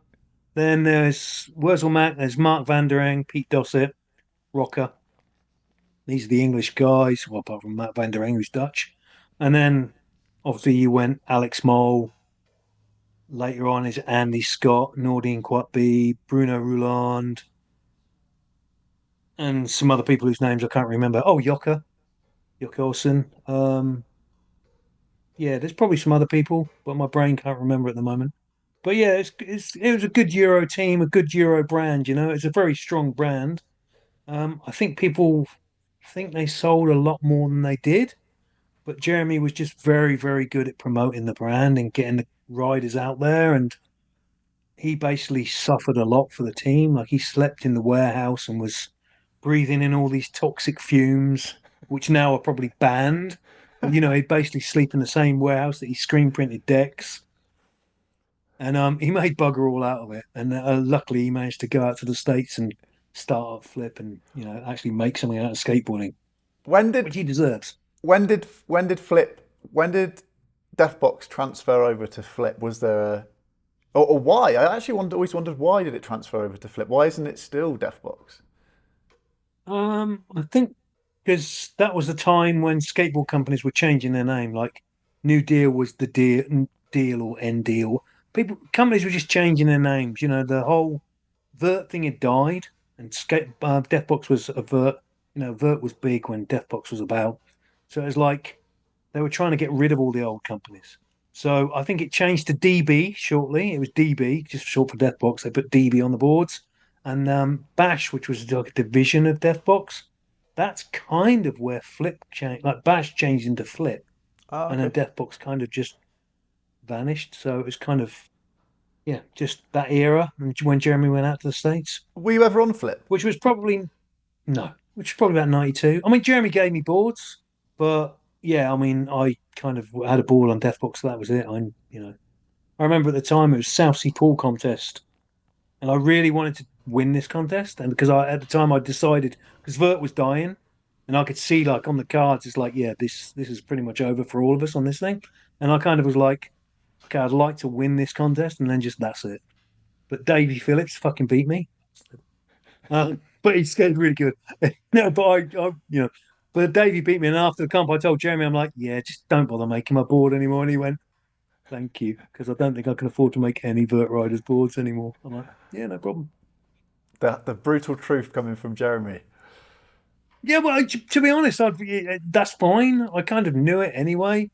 then there's Wurzel Mac. There's Mark Van der Eng, Pete Dossett, Rocker. These are the English guys. Well, apart from Matt Van der Eng, who's Dutch. And then obviously you went Alex Mole. Later on is Andy Scott, Nordine Quatby, Bruno Rouland, and some other people whose names I can't remember. Oh, Jokke Olsen. Yeah, there's probably some other people, but my brain can't remember at the moment. But yeah, it was a good Euro team, a good Euro brand. It's a very strong brand. I think people think they sold a lot more than they did, but Jeremy was just very, very good at promoting the brand and getting the riders out there. And he basically suffered a lot for the team. Like he slept in the warehouse and was breathing in all these toxic fumes, which now are probably banned. But he'd basically sleep in the same warehouse that he screen printed decks. And he made bugger all out of it. And luckily, he managed to go out to the States and start up Flip and actually make something out of skateboarding, When which did he deserves. when did Deathbox transfer over to Flip? Was there a or why? I actually always wondered why did it transfer over to Flip? Why isn't it still Deathbox? I think because that was the time when skateboard companies were changing their name. Like New Deal was the deal or End Deal. Companies were just changing their names. The whole Vert thing had died, and Deathbox was a Vert. Vert was big when Deathbox was about. So it was like they were trying to get rid of all the old companies. So I think it changed to DB shortly. It was DB, just short for Deathbox. They put DB on the boards. And Bash, which was like a division of Deathbox, that's kind of where Flip changed. Like Bash changed into Flip, Oh, and then okay. Deathbox kind of just vanished. So it was kind of, yeah, just that era when Jeremy went out to the States, Were you ever on Flip? which was probably, no, which was probably about 92. I mean, Jeremy gave me boards, but yeah, I mean, I kind of had a board on Deathbox, so that was it. I remember at the time it was South Sea Pool contest, and I really wanted to win this contest. And because at the time I decided because Vert was dying, and I could see like on the cards, it's like, yeah, this is pretty much over for all of us on this thing. And I kind of was like, okay, I'd like to win this contest, and then just that's it. But Davey Phillips fucking beat me. But he skated really good. No, but but Davey beat me, and after the comp, I told Jeremy, I'm like, yeah, just don't bother making my board anymore. And he went, thank you, because I don't think I can afford to make any Vert Riders boards anymore. I'm like, yeah, no problem. The brutal truth coming from Jeremy. Yeah, well, to be honest, that's fine. I kind of knew it anyway.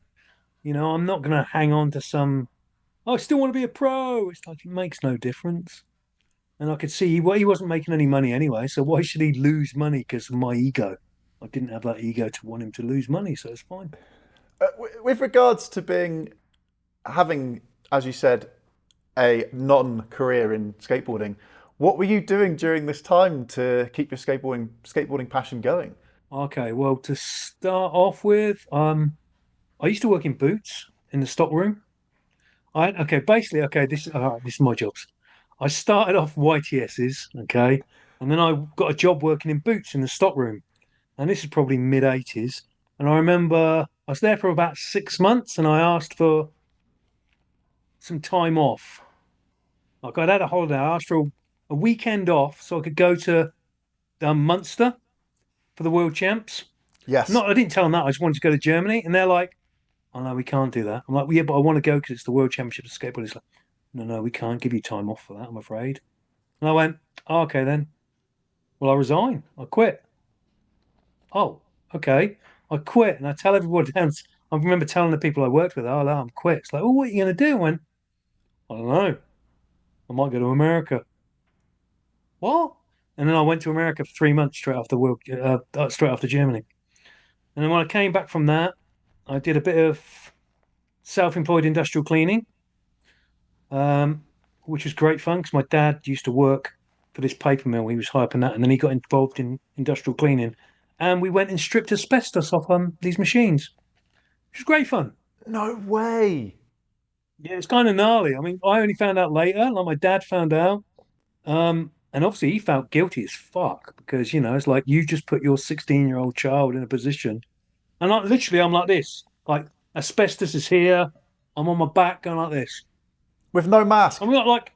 I'm not going to hang on to some. "Oh, I still want to be a pro." It's like it makes no difference. And I could see he wasn't making any money anyway, so why should he lose money because of my ego? I didn't have that ego to want him to lose money, so it's fine. With regards to having, as you said, a non-career in skateboarding, what were you doing during this time to keep your skateboarding passion going? Okay, well, to start off with, I used to work in boots in the stock room. Basically, this is all right, this is my jobs. I started off YTS's, okay, and then I got a job working in boots in the stock room, and this is probably mid '80s. And I remember I was there for about 6 months, and I asked for some time off. Like I'd had a holiday, I asked for a weekend off so I could go to Munster for the World Champs. Yes. Not, I didn't tell them that. I just wanted to go to Germany, and they're like, "Oh no, we can't do that." I'm like, well, "Yeah, but I want to go because it's the World Championship of Skateboarding." It's like, "No, we can't give you time off for that. I'm afraid." And I went, oh, "Okay then. Well, I resign. I quit." Oh, okay. I quit, and I tell everybody else. I remember telling the people I worked with, "Oh, no, I'm quit." It's like, "Oh, what are you going to do?" I went, "I don't know. I might go to America." What? And then I went to America for 3 months straight after Germany. And then when I came back from that, I did a bit of self-employed industrial cleaning, which was great fun because my dad used to work for this paper mill. He was hyping that, and then he got involved in industrial cleaning, and we went and stripped asbestos off these machines, which was great fun. No way. Yeah, it's kind of gnarly. I mean, I only found out later, like my dad found out. And obviously he felt guilty as fuck because, it's like you just put your 16-year-old child in a position. And I'm like this, like asbestos is here. I'm on my back going like this. With no mask. I'm not like,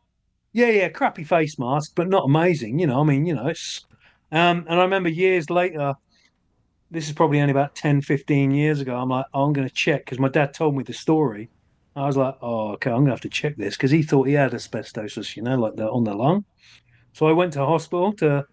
yeah, crappy face mask, but not amazing. It's, and I remember years later, this is probably only about 10, 15 years ago. I'm like, oh, I'm going to check because my dad told me the story. I was like, oh, okay, I'm going to have to check this because he thought he had asbestosis, like on the lung. So I went to hospital to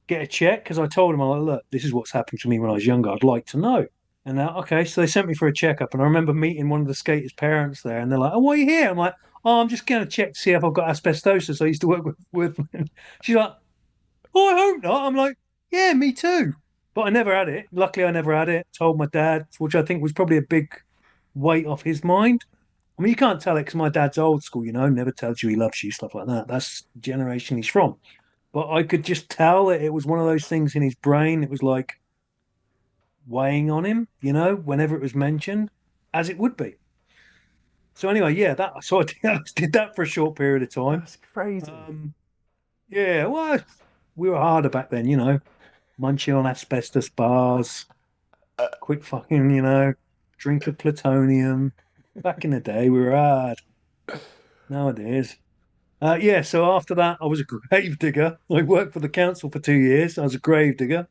get a check because I told him, I'm like, look, this is what's happened to me when I was younger. I'd like to know. And now, okay, so they sent me for a checkup. And I remember meeting one of the skaters' parents there. And they're like, oh, why are you here? I'm like, oh, I'm just going to check to see if I've got asbestosis. I used to work with She's like, oh, I hope not. I'm like, yeah, me too. But I never had it. Luckily, I never had it. Told my dad, which I think was probably a big weight off his mind. I mean, you can't tell it because my dad's old school, never tells you he loves you, stuff like that. That's the generation he's from. But I could just tell that it was one of those things in his brain. It was like weighing on him, whenever it was mentioned, as it would be. So anyway, yeah, so I did that for a short period of time. That's crazy. Yeah, well, we were harder back then, munching on asbestos bars, quick fucking, drink of plutonium. Back in the day, we were hard. Nowadays. Yeah, so after that, I was a grave digger. I worked for the council for 2 years. I was a grave digger.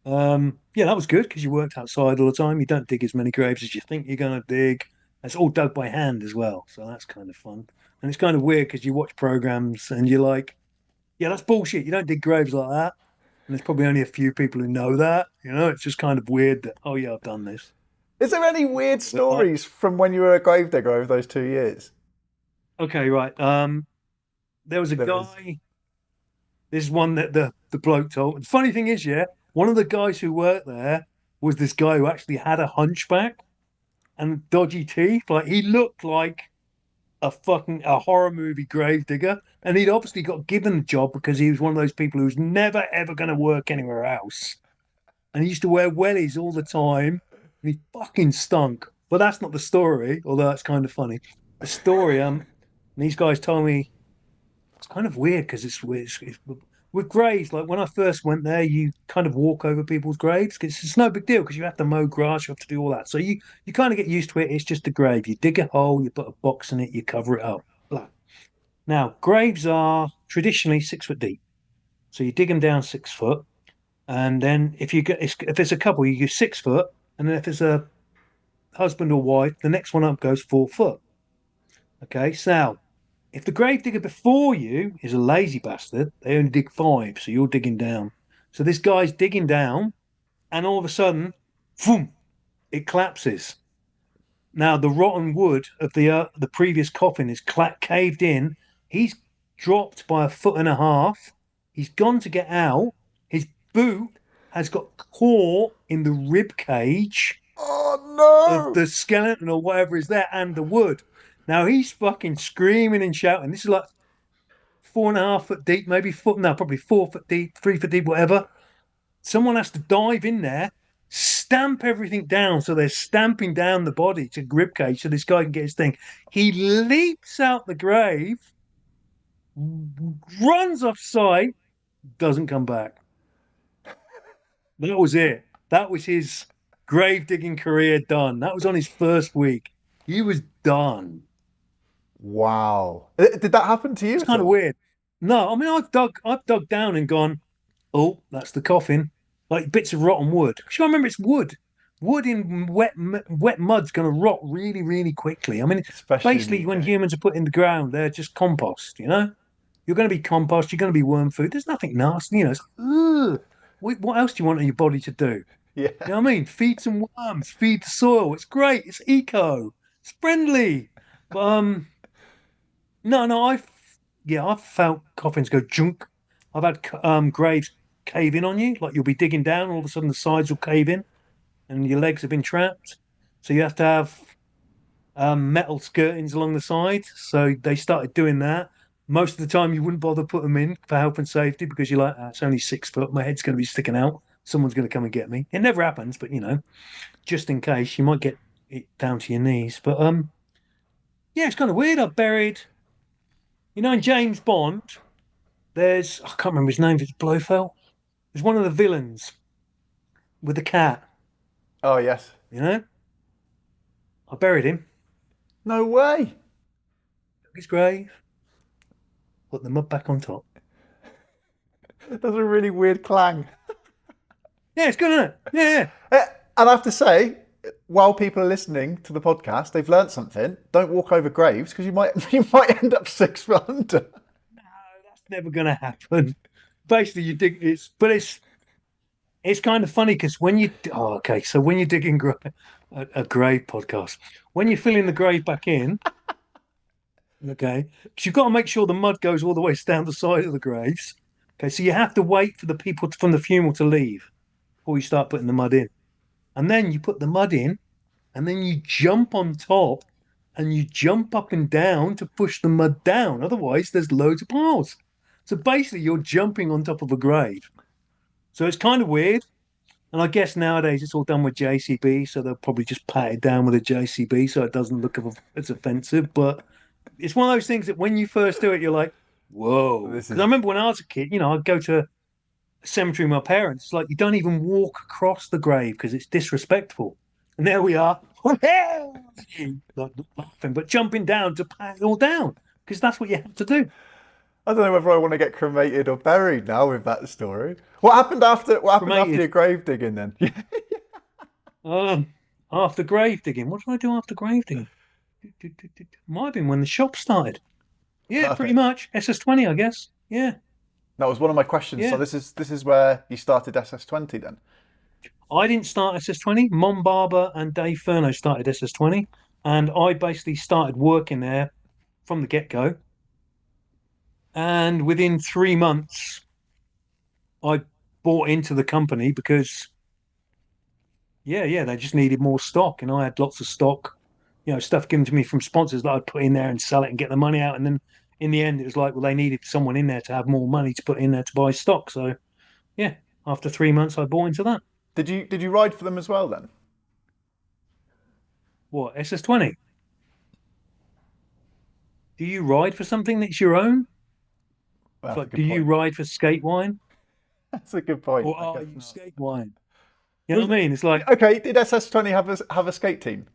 Yeah, that was good because you worked outside all the time. You don't dig as many graves as you think you're going to dig. It's all dug by hand as well. So that's kind of fun. And it's kind of weird because you watch programs and you're like, yeah, that's bullshit. You don't dig graves like that. And there's probably only a few people who know that. It's just kind of weird that, oh, yeah, I've done this. Is there any weird stories from when you were a gravedigger over those 2 years? Okay, right. There was a guy. This is one that the bloke told. The funny thing is, yeah, one of the guys who worked there was this guy who actually had a hunchback and dodgy teeth. Like he looked like a horror movie gravedigger, and he'd obviously got given the job because he was one of those people who's never ever going to work anywhere else. And he used to wear wellies all the time, and he fucking stunk. But that's not the story, although that's kind of funny. The story, these guys told me it's kind of weird because it's with graves. Like when I first went there, you kind of walk over people's graves because it's no big deal because you have to mow grass, you have to do all that. So you kind of get used to it. It's just a grave. You dig a hole, you put a box in it, you cover it up. Blah. Now graves are traditionally 6 foot deep, so you dig them down 6 foot, and then if it's a couple, you go 6 foot, and then if it's a husband or wife, the next one up goes 4 foot. Okay, so now if the gravedigger before you is a lazy bastard, they only dig 5, so you're digging down. So this guy's digging down, and all of a sudden, boom, it collapses. Now the rotten wood of the previous coffin is caved in. He's dropped by 1.5 feet. He's gone to get out. His boot has got caught in the rib cage of the skeleton or whatever is there, and the wood. Now he's fucking screaming and shouting. This is like 4.5 foot deep, maybe probably 4 foot deep, 3 foot deep, whatever. Someone has to dive in there, stamp everything down. So they're stamping down the body to grip cage so this guy can get his thing. He leaps out the grave, runs off site, doesn't come back. That was it. That was his grave digging career done. That was on his first week. He was done. Wow. Did that happen to you? It's kind of weird. No, I mean I've dug down and gone, oh, that's the coffin. Like bits of rotten wood. Because I remember it's wood. Wood in wet mud's going to rot really, really quickly. I mean, Especially basically when humans are put in the ground, they're just compost. You're going to be compost. You're going to be worm food. There's nothing nasty. It's, ugh. What else do you want in your body to do? Yeah. You know what I mean? Feed some worms. Feed the soil. It's great. It's eco. It's friendly. But no, I've felt coffins go junk. I've had graves cave in on you, like you'll be digging down, all of a sudden the sides will cave in, and your legs have been trapped. So you have to have metal skirtings along the side. So they started doing that. Most of the time, you wouldn't bother put them in for health and safety because you're like, it's only 6 foot. My head's going to be sticking out. Someone's going to come and get me. It never happens, but just in case, you might get it down to your knees. But yeah, it's kind of weird. I buried, in James Bond. I can't remember his name. It's Blofeld. There's one of the villains with the cat. Oh, yes. I buried him. No way. Took his grave. Put the mud back on top. That's a really weird clang. Yeah, it's good, isn't it? Yeah. And I have to say, while people are listening to the podcast, they've learnt something. Don't walk over graves because you might end up 6 foot under. No, that's never going to happen. Basically, you dig it's kind of funny because when you so when you're digging a grave podcast, when you're filling the grave back in, okay, because you've got to make sure the mud goes all the way down the side of the graves. Okay, so you have to wait for the people from the funeral to leave before you start putting the mud in, and then you put the mud in, and then you jump on top, and you jump up and down to push the mud down. Otherwise, there's loads of piles. So basically, you're jumping on top of a grave. So it's kind of weird. And I guess nowadays it's all done with JCB, so they'll probably just pat it down with a JCB so it doesn't look as offensive. But it's one of those things that when you first do it, you're like, whoa. Because I remember when I was a kid, I'd go to a cemetery with my parents. It's like you don't even walk across the grave because it's disrespectful. And there we are, laughing, but jumping down to pat it all down because that's what you have to do. I don't know whether I want to get cremated or buried now with that story. What happened after your grave digging then? After grave digging, what did I do after grave digging? Might have been when the shop started. Yeah, perfect. Pretty much SS20, I guess. Yeah, that was one of my questions. Yeah. So this is where you started SS20 then. I didn't start SS20. Mon Barber and Dave Furno started SS20, and I basically started working there from the get-go. And within 3 months, I bought into the company because, they just needed more stock. And I had lots of stock, stuff given to me from sponsors that I'd put in there and sell it and get the money out. And then in the end, it was like, well, they needed someone in there to have more money to put in there to buy stock. So, yeah, after 3 months, I bought into that. Did you ride for them as well then? What, SS20? Do you ride for something that's your own? Like, do you ride for SkateWine? That's a good point. Or are you SkateWine? You know what I mean? It's like, okay, did SS20 have a skate team?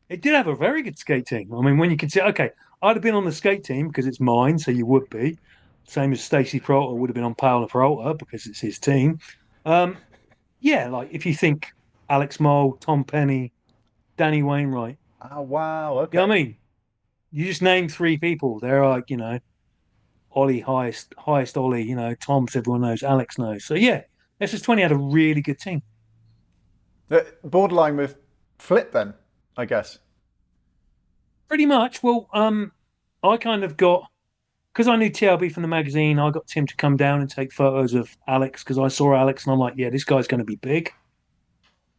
It did have a very good skate team. I mean, when you consider, okay, I'd have been on the skate team because it's mine, so you would be. Same as Stacey Peralta would have been on Paolo Peralta because it's his team. Yeah, like if you think Alex Mole, Tom Penny, Danny Wainwright. Oh, wow. Okay. You know what I mean? You just name 3 people. They're like, Ollie, highest Ollie, Tom's everyone knows, Alex knows. So yeah, SS20 had a really good team. Borderline with Flip then, I guess. Pretty much. Well, I kind of got, because I knew TLB from the magazine, I got Tim to come down and take photos of Alex because I saw Alex and I'm like, yeah, this guy's going to be big.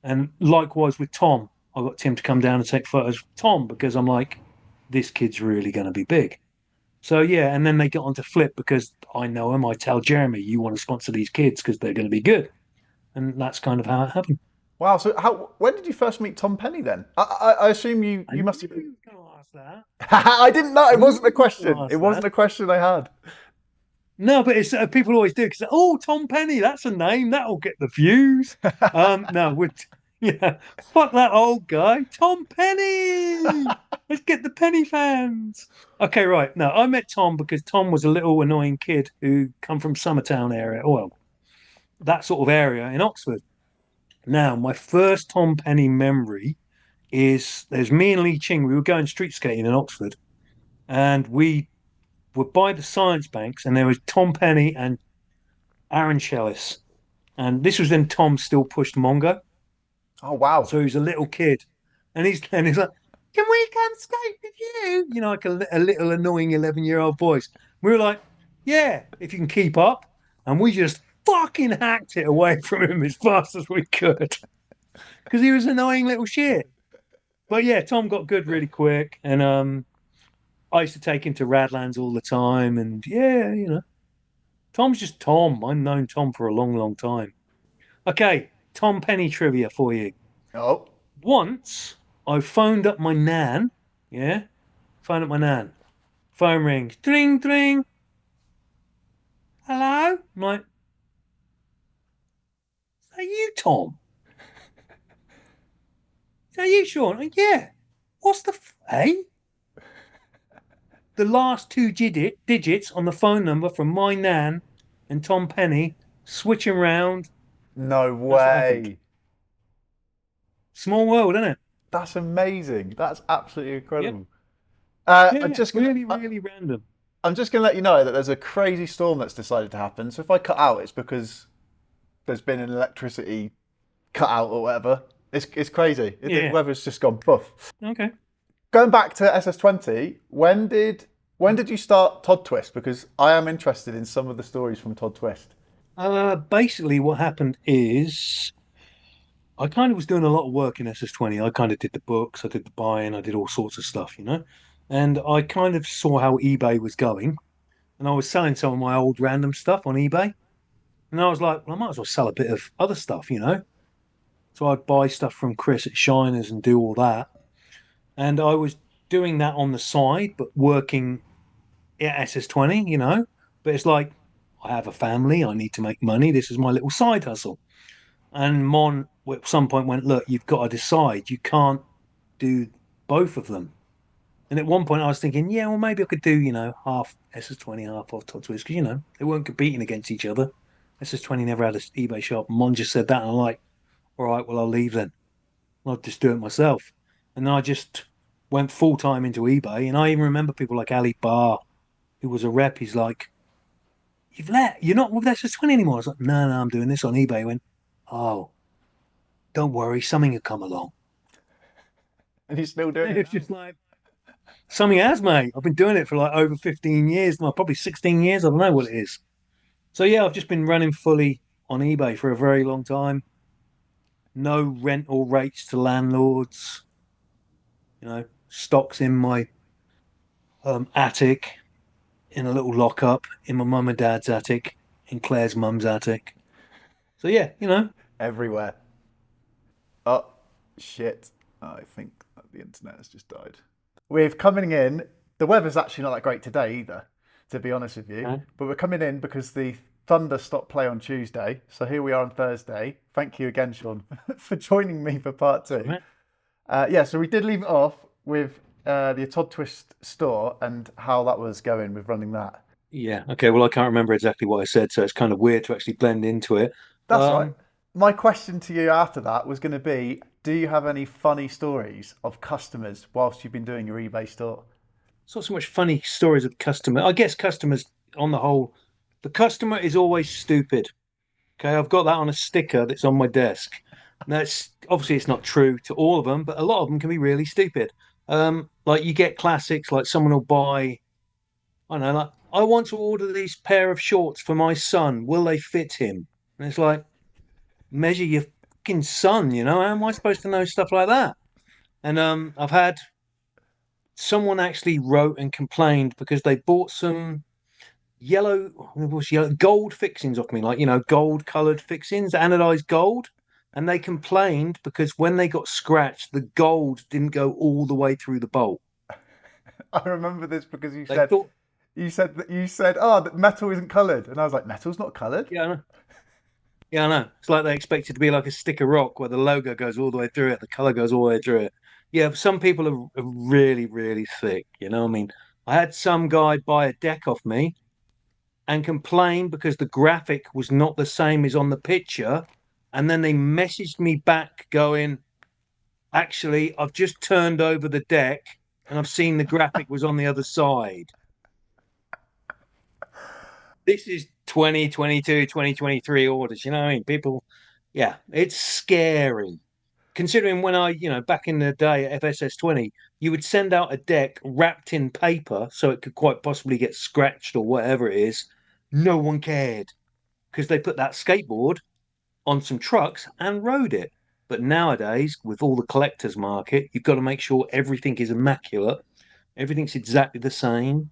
And likewise with Tom, I got Tim to come down and take photos of Tom because I'm like, this kid's really going to be big. So, yeah, and then they got onto Flip because I know him. I tell Jeremy, you want to sponsor these kids because they're going to be good. And that's kind of how it happened. Wow. So when did you first meet Tom Penny then? I assume you must have been... going to ask that. I didn't know. It wasn't a question. It wasn't a question I had. No, but it's people always do because, Tom Penny, that's a name. That'll get the views. No, fuck that old guy. Tom Penny. Let's get the Penny fans. Okay, right. No, I met Tom because Tom was a little annoying kid who come from Summertown area. Well, that sort of area in Oxford. Now, my first Tom Penny memory is there's me and Lee Ching. We were going street skating in Oxford, and we were by the science banks, and there was Tom Penny and Aaron Shellis. And this was when Tom still pushed Mongo. Oh, wow. So he was a little kid. And he's like, can we come skate with you? Like a little annoying 11-year-old voice. We were like, yeah, if you can keep up. And we just fucking hacked it away from him as fast as we could. Because he was annoying little shit. But yeah, Tom got good really quick. And I used to take him to Radlands all the time, and yeah, Tom's just Tom. I've known Tom for a long, long time. Okay, Tom Penny trivia for you. Oh, Once I phoned up my nan. Yeah, phoned up my nan. Phone rings. Dring, dring. Hello? I'm like, is that you, Tom? Is that you, Sean? Like, yeah. What's the eh? The last two digits on the phone number from my nan and Tom Penny switching round. no That's what happened. way. Small world, isn't it? That's amazing. That's absolutely Yep. incredible. Yeah, I'm just gonna, really, really random. I'm just gonna let you know that there's a crazy storm that's decided to happen. So if I cut out, it's because there's been an electricity cut out or whatever. It's crazy. The Yeah. weather's just gone poof. Okay. Going back to SS20, when did you start Toddtwist? Because I am interested in some of the stories from Toddtwist. Basically, what happened is I kind of was doing a lot of work in SS20. I kind of did the books, I did the buying, I did all sorts of stuff, and I kind of saw how eBay was going, and I was selling some of my old random stuff on eBay, and I was like, well, I might as well sell a bit of other stuff. So I'd buy stuff from Chris at Shiners and do all that, and I was doing that on the side, but working at SS20. But it's like I have a family, I need to make money. This is my little side hustle. And Mon at some point went, look, you've got to decide. You can't do both of them. And at one point I was thinking, yeah, well, maybe I could do, half SS20, half off Toddtwist, because, they weren't competing against each other. SS20 never had an eBay shop. Mon just said that, and I'm like, all right, well, I'll leave then. I'll just do it myself. And then I just went full time into eBay. And I even remember people like Ali Barr, who was a rep. He's like, you're not with SS20 anymore. I was like, no, I'm doing this on eBay. He went, oh, don't worry, something will come along. And you're still doing it It's just like something has, mate. I've been doing it for like over 15 years now, probably 16 years. I don't know what it is. So yeah, I've just been running fully on eBay for a very long time. No rental rates to landlords. Stocks in my attic, in a little lockup, in my mum and dad's attic, in Claire's mum's attic. So yeah. everywhere. Oh, shit. I think that the internet has just died. We're coming in. The weather's actually not that great today either, to be honest with you. Okay. But we're coming in because the Thunder stopped play on Tuesday. So here we are on Thursday. Thank you again, Sean, for joining me for part two. Right. So we did leave it off with the Toddtwist store and how that was going with running that. Yeah. Okay. Well, I can't remember exactly what I said, so it's kind of weird to actually blend into it. That's right. My question to you after that was going to be, do you have any funny stories of customers whilst you've been doing your eBay store? It's not so much funny stories of customer. I guess customers, on the whole, the customer is always stupid. Okay, I've got that on a sticker that's on my desk. That's obviously it's not true to all of them, but a lot of them can be really stupid. Like you get classics, like someone will buy, I don't know, like I want to order these pair of shorts for my son. Will they fit him? And it's like, measure your fucking son. How am I supposed to know stuff like that? And I've had someone actually wrote and complained because they bought some yellow gold fixings off me, like gold colored fixings, anodized gold. And they complained because when they got scratched, the gold didn't go all the way through the bolt. I remember this because you They said thought, oh, that metal isn't coloured, and I was like, metal's not coloured. yeah, I know. Yeah, I know. It's like they expect it to be like a stick of rock where the logo goes all the way through it, the color goes all the way through it. Yeah, some people are really, really thick. I mean, I had some guy buy a deck off me and complain because the graphic was not the same as on the picture. And then they messaged me back going, actually, I've just turned over the deck and I've seen the graphic was on the other side. This is 2022, 2023 orders. You know what I mean? People, yeah, it's scary. Considering when I, back in the day at FSS20, you would send out a deck wrapped in paper so it could quite possibly get scratched or whatever it is. No one cared because they put that skateboard on some trucks and rode it. But nowadays, with all the collector's market, you've got to make sure everything is immaculate. Everything's exactly the same.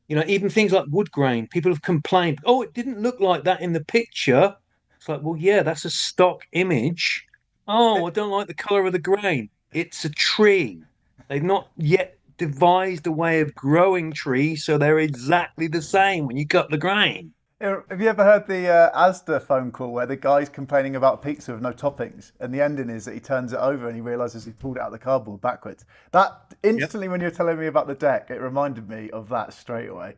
Even things like wood grain, people have complained, oh, it didn't look like that in the picture. It's like, well, yeah, that's a stock image. Oh, I don't like the color of the grain. It's a tree. They've not yet devised a way of growing trees so they're exactly the same when you cut the grain. Have you ever heard the Asda phone call where the guy's complaining about pizza with no toppings, and the ending is that he turns it over and he realizes he pulled it out of the cardboard backwards? That Yep. instantly, when you're telling me about the deck, it reminded me of that straight away.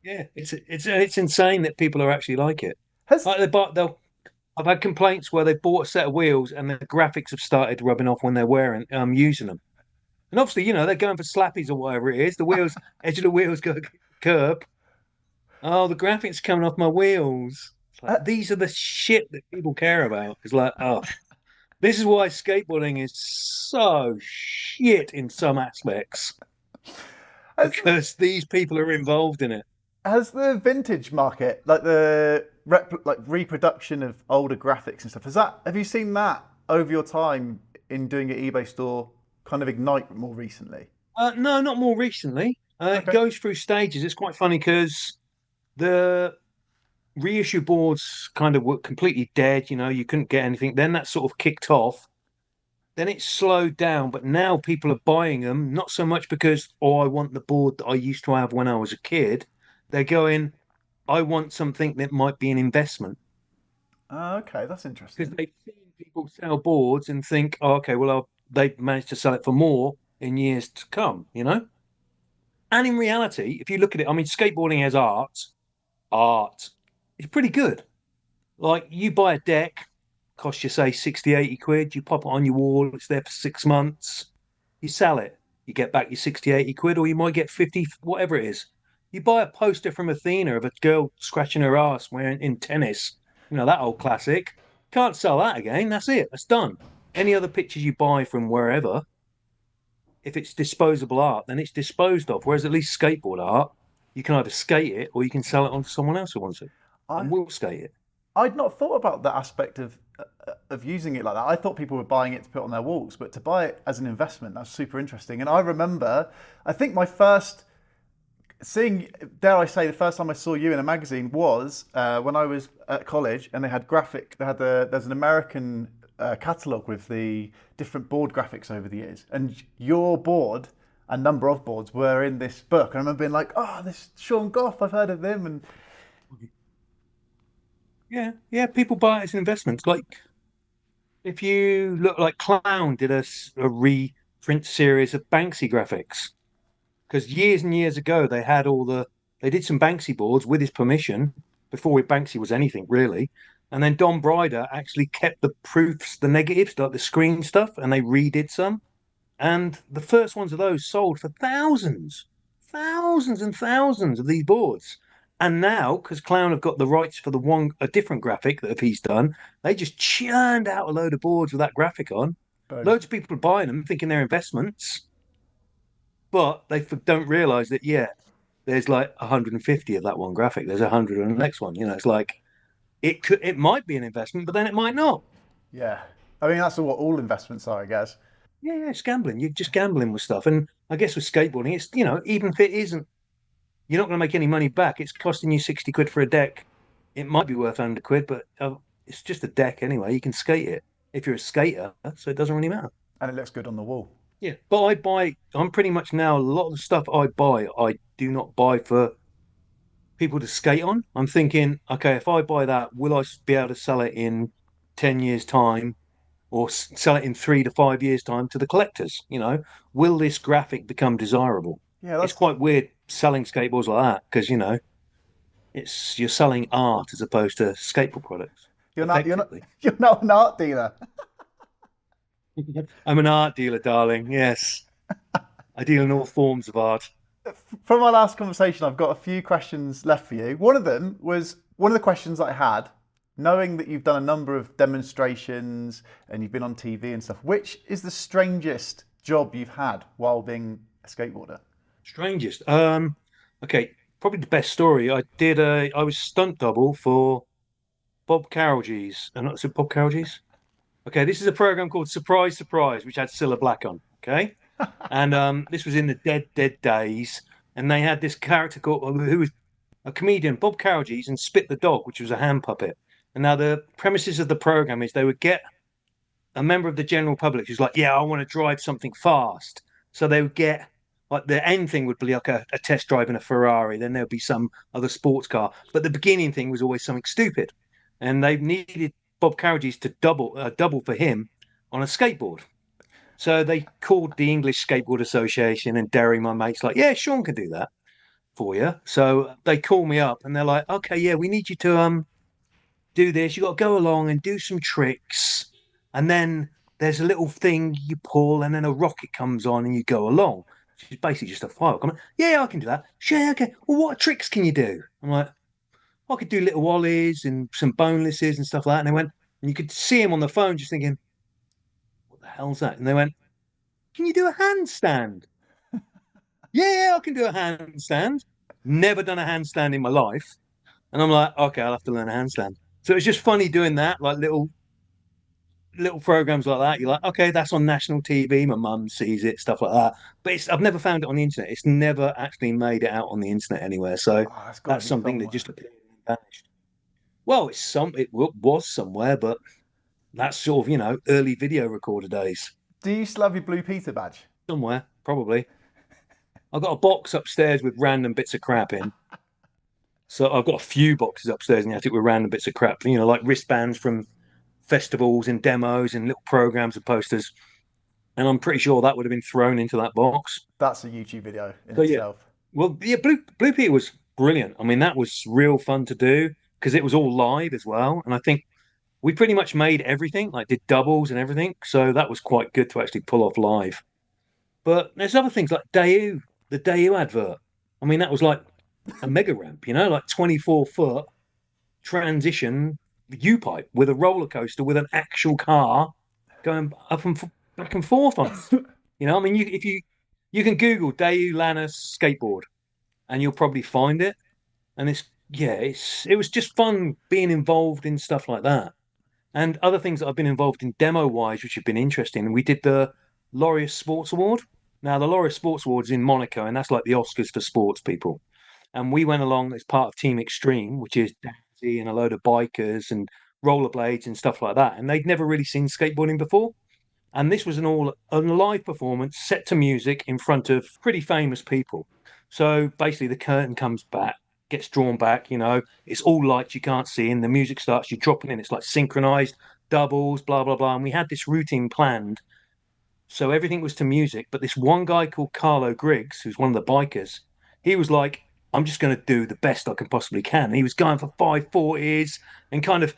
Yeah, it's insane that people are actually like it. Has Like they'll I've had complaints where they bought a set of wheels and the graphics have started rubbing off when they're wearing using them. And obviously, they're going for slappies or whatever it is. The wheels, edge of the wheels go curb. Oh, the graphics coming off my wheels. It's like uh, these are the shit that people care about. It's like, oh, this is why skateboarding is so shit in some aspects has because these people are involved in it. has the vintage market, like like reproduction of older graphics and stuff, have you seen that over your time in doing your eBay store kind of ignite more recently? No, not more recently. It Okay. goes through stages. It's quite funny because the reissue boards kind of were completely dead. You couldn't get anything. Then that sort of kicked off. Then it slowed down, but now people are buying them, not so much because, oh, I want the board that I used to have when I was a kid. They're going, I want something that might be an investment Okay, that's because interesting. they've seen people sell boards and think, oh, okay, well, they've managed to sell it for more in years to come. And in reality, if you look at it, I mean, skateboarding as art is pretty good. Like you buy a deck, costs you say 60, 80 quid, you pop it on your wall, it's there for 6 months, you sell it, you get back your 60, 80 quid, or you might get 50, whatever it is. You buy a poster from Athena of a girl scratching her ass wearing in tennis, that old classic. Can't sell that again. That's it. That's done. Any other pictures you buy from wherever, if it's disposable art, then it's disposed of. Whereas at least skateboard art, you can either skate it or you can sell it on to someone else who wants it I and will skate it. I'd not thought about that aspect of using it like that. I thought people were buying it to put on their walls, but to buy it as an investment, that's super interesting. And I remember, I think my first seeing, dare I say, the first time I saw you in a magazine was when I was at college, and they had there's an American catalogue with the different board graphics over the years, and your board and number of boards were in this book. And I remember being like, oh, this Sean Goff, I've heard of him, and Yeah, yeah, people buy it as an investment. Like if you look like Clown did a reprint series of Banksy graphics because years and years ago they did some Banksy boards with his permission before Banksy was anything really. And then Don Brider actually kept the proofs, the negatives, like the screen stuff, and they redid some. And the first ones of those sold for thousands, thousands and thousands of these boards. And now, because Clown have got the rights for a different graphic that he's done, they just churned out a load of boards with that graphic on. boom. Loads of people are buying them, thinking they're investments, but they don't realize that, yeah, there's like 150 of that one graphic. There's 100 on the next one. It's like it might be an investment, but then it might not. Yeah, I mean that's what all investments are, I guess. Yeah, yeah, it's gambling. You're just gambling with stuff. And I guess with skateboarding, it's, even if it isn't, you're not going to make any money back. It's costing you 60 quid for a deck. It might be worth 100 quid, but it's just a deck anyway. You can skate it if you're a skater, so it doesn't really matter. And it looks good on the wall. Yeah. But I'm pretty much now, a lot of the stuff I buy, I do not buy for people to skate on. I'm thinking, okay, if I buy that, will I be able to sell it in 10 years' time or sell it in 3 to 5 years' time to the collectors? Will this graphic become desirable? Yeah, It's that's quite weird selling skateboards like that because you're selling art as opposed to skateboard products. you're not you're not Effectively, you're not an art dealer. I'm an art dealer, darling. Yes, I deal in all forms of art. From our last conversation, I've got a few questions left for you. One of them was one of the questions that I had, knowing that you've done a number of demonstrations and you've been on TV and stuff. Which is the strangest job you've had while being a skateboarder? Strangest. Okay, probably the best story. I was stunt double for Bob Carolgees. And not so Bob Carolgees. Okay, this is a program called Surprise Surprise, which had Cilla Black on. Okay. And this was in the dead days. And they had this character who was a comedian, Bob Carriages, and Spit the Dog, which was a hand puppet. And now the premises of the program is they would get a member of the general public who's like, yeah, I want to drive something fast. So they would get like the end thing would be like a test drive in a Ferrari. Then there'd be some other sports car. But the beginning thing was always something stupid. And they needed Bob Carriages to double for him on a skateboard. So they called the English Skateboard Association, and Derry, my mate's like, yeah, Sean can do that for you. So they call me up and they're like, okay, yeah, we need you to do this. You got to go along and do some tricks, and then there's a little thing you pull, and then a rocket comes on, and you go along. It's basically just a file. I'm like, yeah, I can do that. Sure, okay. Well, what tricks can you do? I'm like, I could do little ollies and some bonelesses and stuff like that. And they went, and you could see him on the phone, just thinking, what the hell's that? And they went, can you do a handstand? Yeah, I can do a handstand. Never done a handstand in my life. And I'm like, okay, I'll have to learn a handstand. So it's just funny doing that, like little programs like that. You're like, okay, that's on national TV. My mum sees it, stuff like that. But I've never found it on the internet. It's never actually made it out on the internet anywhere. So Oh, that's got to that's be something that somewhere. just appeared and vanished. Well, it was somewhere, but that's sort of early video recorder days. Do you still have your Blue Peter badge? Somewhere, probably. I've got a box upstairs with random bits of crap in. So I've got a few boxes upstairs in the attic with random bits of crap, like wristbands from festivals and demos and little programs and posters. And I'm pretty sure that would have been thrown into that box. That's a YouTube video in So yeah, itself. well, yeah, Blue Peter was brilliant. I mean, that was real fun to do because it was all live as well. And I think we pretty much made everything, like did doubles and everything. So that was quite good to actually pull off live. But there's other things like the Daewoo advert. I mean, that was like a mega ramp, like 24-foot transition U pipe with a roller coaster with an actual car going up and back and forth on it. I mean, if you can Google Daewoo Lannis skateboard and you'll probably find it. And it was just fun being involved in stuff like that. And other things that I've been involved in demo wise, which have been interesting. We did the Laureus Sports Award. Now, the Laureus Sports Award is in Monaco, and that's like the Oscars for sports people. And we went along as part of Team Extreme, which is Danzy and a load of bikers and rollerblades and stuff like that. And they'd never really seen skateboarding before. And this was a live performance set to music in front of pretty famous people. So basically, the curtain comes back, gets drawn back. It's all lights you can't see, and the music starts. You drop it in. It's like synchronized doubles, blah blah blah. And we had this routine planned, so everything was to music. But this one guy called Carlo Griggs, who's one of the bikers, he was like, "I'm just going to do the best I can possibly can." And he was going for 540s and kind of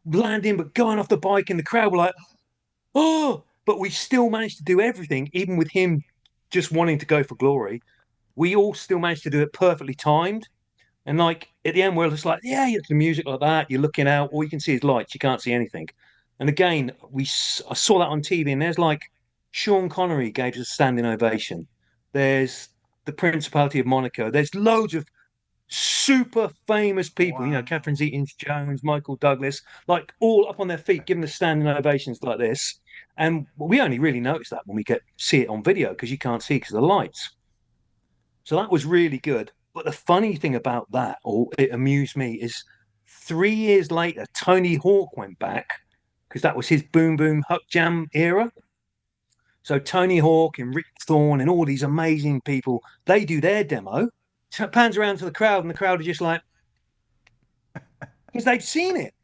landing, but going off the bike, and the crowd were like, "Oh!" But we still managed to do everything, even with him just wanting to go for glory. We all still managed to do it perfectly timed. And like at the end, we're just like, yeah, it's the music like that. You're looking out, all you can see is lights. You can't see anything. And again, I saw that on TV, and there's like Sean Connery gave us a standing ovation. There's the Principality of Monaco. There's loads of super famous people, Wow. Catherine Zeta-Jones, Michael Douglas, like all up on their feet, giving us standing ovations like this. And we only really notice that when we see it on video because you can't see because of the lights. So that was really good. But the funny thing about that, or it amused me, is 3 years later, Tony Hawk went back because that was his Boom Boom Huck Jam era. So Tony Hawk and Rick Thorne and all these amazing people, they do their demo. Pans around to the crowd, and the crowd are just like, because they'd seen it.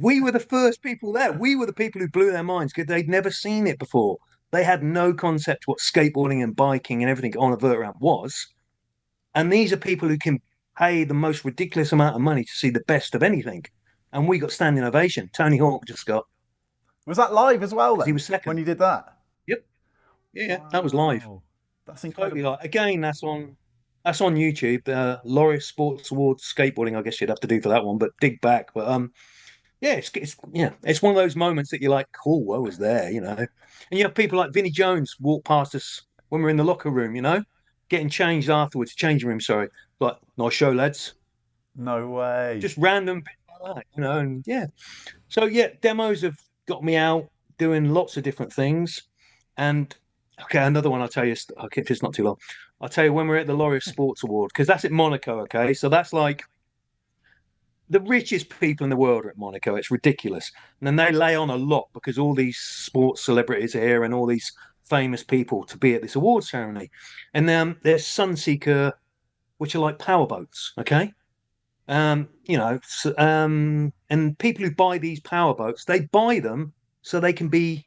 We were the first people there. We were the people who blew their minds because they'd never seen it before. They had no concept what skateboarding and biking and everything on a vert ramp was. And these are people who can pay the most ridiculous amount of money to see the best of anything. And we got standing ovation. Tony Hawk just got. Was that live as well then? He was second. When you did that? Yep. Yeah, that was live. Wow. That's incredible. Totally live. Again, that's on YouTube. Laureus Sports Awards skateboarding. I guess you'd have to do for that one, but dig back. But yeah, it's one of those moments that you're like, cool, I was there, And you have people like Vinnie Jones walk past us when we're in the locker room, getting changed afterwards, changing room, sorry. Like, nice show, lads. No way. Just random bits like that, and yeah. So yeah, demos have got me out doing lots of different things. And Okay, another one I'll tell you. Okay, if it's not too long, I'll tell you when we're at the Laureate Sports Award, because that's at Monaco. Okay, so that's like the richest people in the world are at Monaco. It's ridiculous. And then they lay on a lot because all these sports celebrities are here and all these famous people to be at this award ceremony. And then there's Sunseeker, which are like power boats. Okay. And people who buy these power boats, they buy them so they can be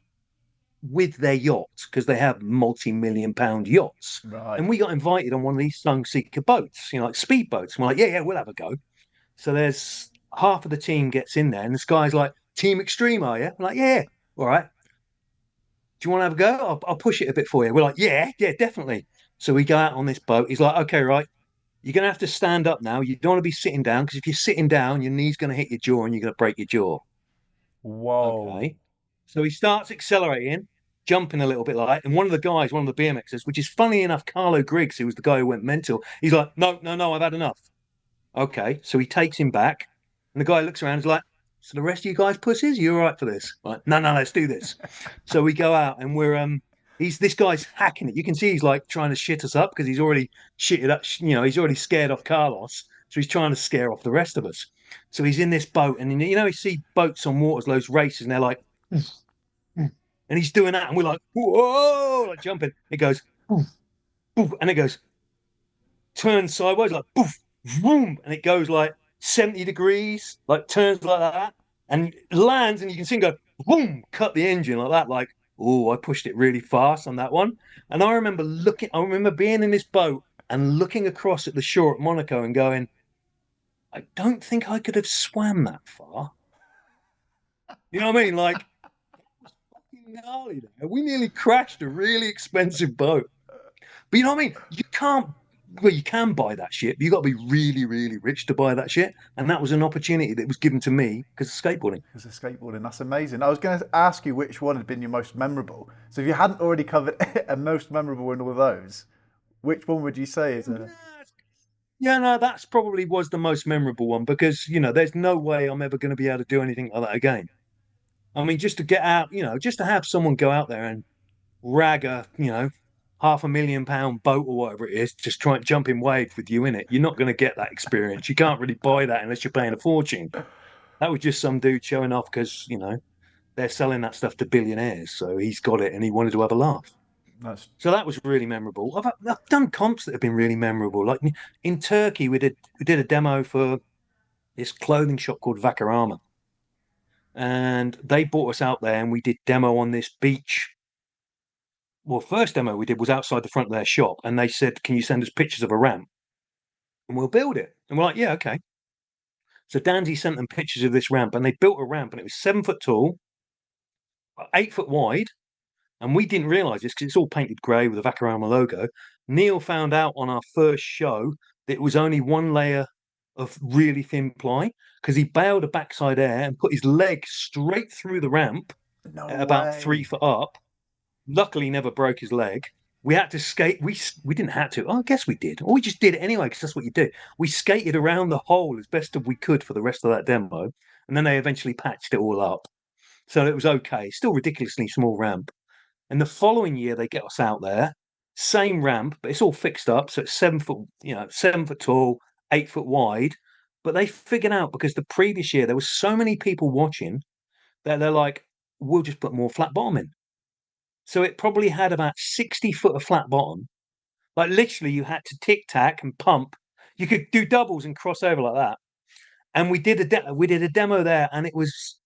with their yachts because they have multi-million pound yachts. Right. And we got invited on one of these Sunseeker boats, like speed boats. And we're like, yeah, we'll have a go. So there's half of the team gets in there, and this guy's like, Team Extreme, are you? I'm like, yeah, all right. Do you want to have a go? I'll push it a bit for you. We're like, yeah, definitely. So we go out on this boat. He's like, okay, right. You're going to have to stand up now. You don't want to be sitting down because if you're sitting down, your knee's going to hit your jaw and you're going to break your jaw. Whoa. Okay. So he starts accelerating, jumping a little bit like, and one of the guys, one of the BMXers, which is funny enough, Carlo Griggs, who was the guy who went mental, he's like, no, I've had enough. Okay, so he takes him back, and the guy looks around. He's like, "So the rest of you guys pussies, you all right for this?" Like, no, let's do this. So we go out, and he's this guy's hacking it. You can see he's like trying to shit us up because he's already shitted up. He's already scared off Carlos, so he's trying to scare off the rest of us. So he's in this boat, and you see boats on waters, those races, and they're like, and he's doing that, and we're like, whoa, like jumping. It goes, and it goes, turns sideways, like, poof, boom, and it goes like 70 degrees, like turns like that, and lands, and you can see him go, boom, cut the engine like that, like, oh, I pushed it really fast on that one. And I remember being in this boat and looking across at the shore at Monaco and going, I don't think I could have swam that far. You know what I mean? Like, gnarly there. We nearly crashed a really expensive boat. But you know what I mean? You can buy that shit, but you got to be really, really rich to buy that shit. And that was an opportunity that was given to me because of skateboarding. Because of skateboarding, that's amazing. I was going to ask you which one had been your most memorable. So if you hadn't already covered a most memorable in all of those, which one would you say is a... Yeah, no, that's probably was the most memorable one because, there's no way I'm ever going to be able to do anything like that again. I mean, just to get out, just to have someone go out there and rag a, £500,000 boat or whatever it is, just try and jump in waves with you in it. You're not going to get that experience. You can't really buy that unless you're paying a fortune. That was just some dude showing off because, they're selling that stuff to billionaires. So he's got it and he wanted to have a laugh. That's... So that was really memorable. I've done comps that have been really memorable. Like in Turkey, we did a demo for this clothing shop called Vakarama. And they brought us out there and we did demo on this beach. Well, first demo we did was outside the front of their shop, and they said, "Can you send us pictures of a ramp, and we'll build it?" And we're like, "Yeah, okay." So Danzy sent them pictures of this ramp, and they built a ramp, and it was 7 foot tall, 8 foot wide, and we didn't realize this because it's all painted grey with the Vakarama logo. Neil found out on our first show that it was only one layer of really thin ply because he bailed a backside air and put his leg straight through the ramp No at about way. 3 foot up. Luckily, never broke his leg. We had to skate. We didn't have to. Oh, I guess we did. Or we just did it anyway because that's what you do. We skated around the hole as best as we could for the rest of that demo, and then they eventually patched it all up, so it was okay. Still ridiculously small ramp. And the following year, they get us out there, same ramp, but it's all fixed up. So it's 7 foot, 7 foot tall, 8 foot wide. But they figured out because the previous year there was so many people watching that they're like, we'll just put more flat bottom in. So it probably had about 60 foot of flat bottom. Like literally, you had to tic tac and pump. You could do doubles and cross over like that. And we did a demo there, and it was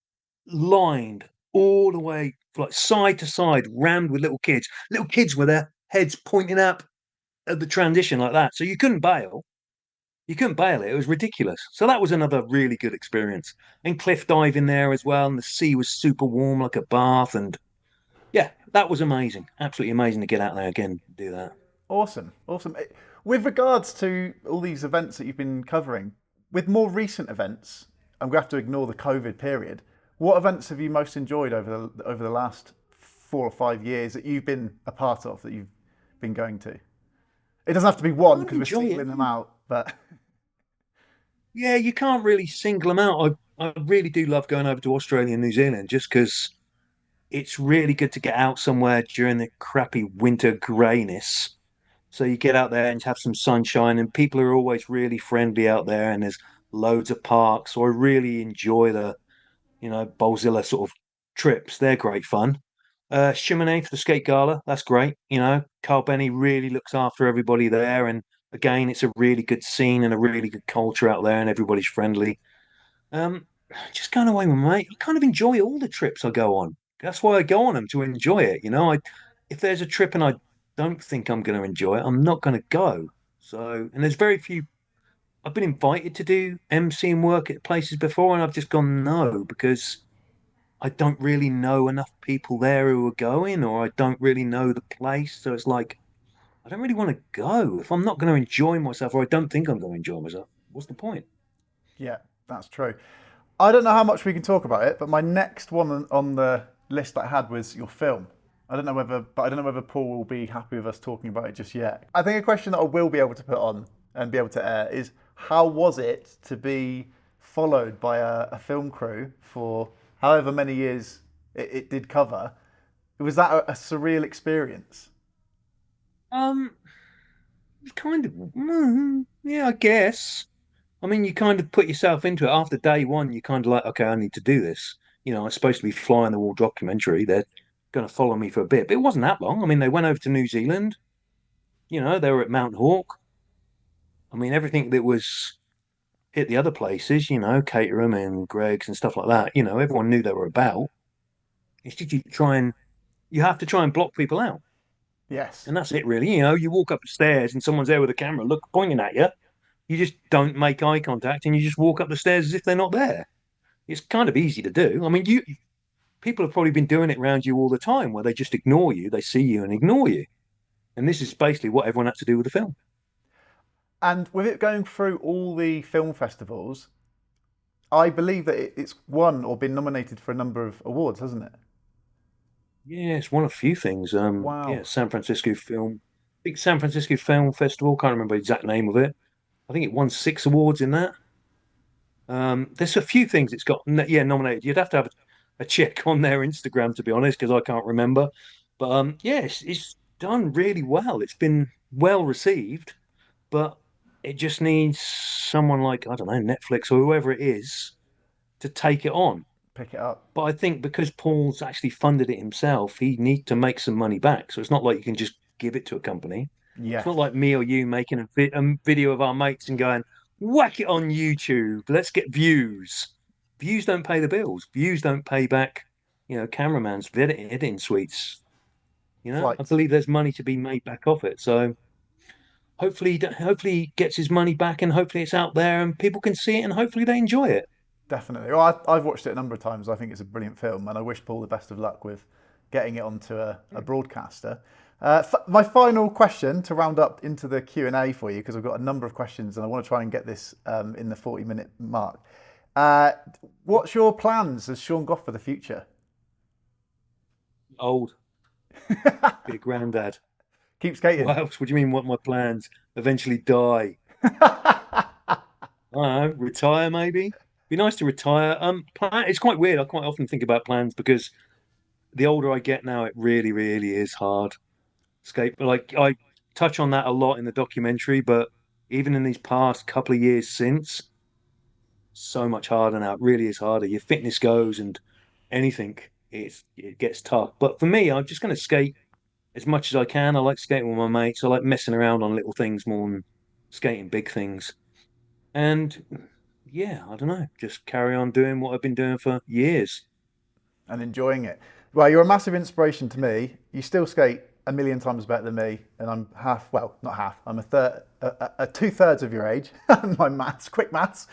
lined all the way, like side to side, rammed with little kids. Little kids with their heads pointing up at the transition like that. So you couldn't bail. You couldn't bail it. It was ridiculous. So that was another really good experience. And cliff diving there as well. And the sea was super warm, like a bath. And yeah, that was amazing. Absolutely amazing to get out there again and do that. Awesome. With regards to all these events that you've been covering, with more recent events, I'm going to have to ignore the COVID period. What events have you most enjoyed over the last 4 or 5 years that you've been a part of, that you've been going to? It doesn't have to be one because we're singling them out, but... Yeah, you can't really single them out. I really do love going over to Australia and New Zealand just because it's really good to get out somewhere during the crappy winter grayness. So you get out there and have some sunshine, and people are always really friendly out there, and there's loads of parks. So I really enjoy the, Bowzilla sort of trips. They're great fun. Chamonix for the skate gala, that's great. Carl Benny really looks after everybody there, and again, it's a really good scene and a really good culture out there, and everybody's friendly. Um, just going away with my mate. I kind of enjoy all the trips I go on. That's why I go on them, to enjoy it. If there's a trip and I don't think I'm going to enjoy it, I'm not going to go. So, and there's very few. I've been invited to do MC and work at places before, and I've just gone no because I don't really know enough people there who are going, or I don't really know the place. So it's like I don't really want to go if I'm not going to enjoy myself, or I don't think I'm going to enjoy myself. What's the point? Yeah, that's true. I don't know how much we can talk about it, but my next one on the list I had was your film. But I don't know whether Paul will be happy with us talking about it just yet. I think a question that I will be able to put on and be able to air is how was it to be followed by a film crew for however many years it did cover? Was that a surreal experience? Um, kind of, yeah, I guess. I mean, you kind of put yourself into it after day one. You're kind of like, okay, I need to do this. It's supposed to be fly on the wall documentary. They're going to follow me for a bit, but it wasn't that long. I mean, they went over to New Zealand. They were at Mount Hawke. I mean, everything that was hit the other places, Caterham and Greg's and stuff like that. Everyone knew they were about. It's just you have to try and block people out, Yes. and that's it, really. You walk up the stairs and someone's there with a camera, pointing at you. You just don't make eye contact, and you just walk up the stairs as if they're not there. It's kind of easy to do. I mean, people have probably been doing it around you all the time, where they just ignore you, they see you and ignore you. And this is basically what everyone had to do with the film. And with it going through all the film festivals, I believe that it's won or been nominated for a number of awards, hasn't it? Yeah, it's one of a few things. Yeah, Wow. San Francisco Film Festival. Can't remember the exact name of it. I think it won 6 awards in that. There's a few things it's got, yeah, nominated. You'd have to have a check on their Instagram, to be honest, because I can't remember. But yeah, it's done really well. It's been well received, but it just needs someone like, I don't know, Netflix or whoever it is to take it on. Pick it up. But I think because Paul's actually funded it himself, he needs to make some money back. So it's not like you can just give it to a company. It's Yes. not like me or you making a video of our mates and going, whack it on YouTube. Let's get views. Views don't pay the bills. Views don't pay back, cameraman's editing suites. I Flights. believe there's money to be made back off it. So hopefully he gets his money back, and hopefully it's out there and people can see it, and hopefully they enjoy it. Definitely. Well, I've watched it a number of times. I think it's a brilliant film, and I wish Paul the best of luck with getting it onto a broadcaster. My final question to round up into the Q&A for you, because I've got a number of questions and I want to try and get this in the 40-minute mark. What's your plans as Sean Goff for the future? Old, be a granddad. Keep skating. What else? What do you mean? What my plans? Eventually die. I don't know, retire maybe. Be nice to retire. It's quite weird. I quite often think about plans because the older I get now, it really, really is hard. Like I touch on that a lot in the documentary, but even in these past couple of years since, so much harder now. It really is harder. Your fitness goes, and anything, it gets tough. But for me, I'm just going to skate as much as I can. I like skating with my mates. I like messing around on little things more than skating big things. And yeah, I don't know, just carry on doing what I've been doing for years. And enjoying it. Well, you're a massive inspiration to me. You still skate a million times better than me, and I'm half, well, not half, I'm a 2/3 of your age. My maths, quick maths.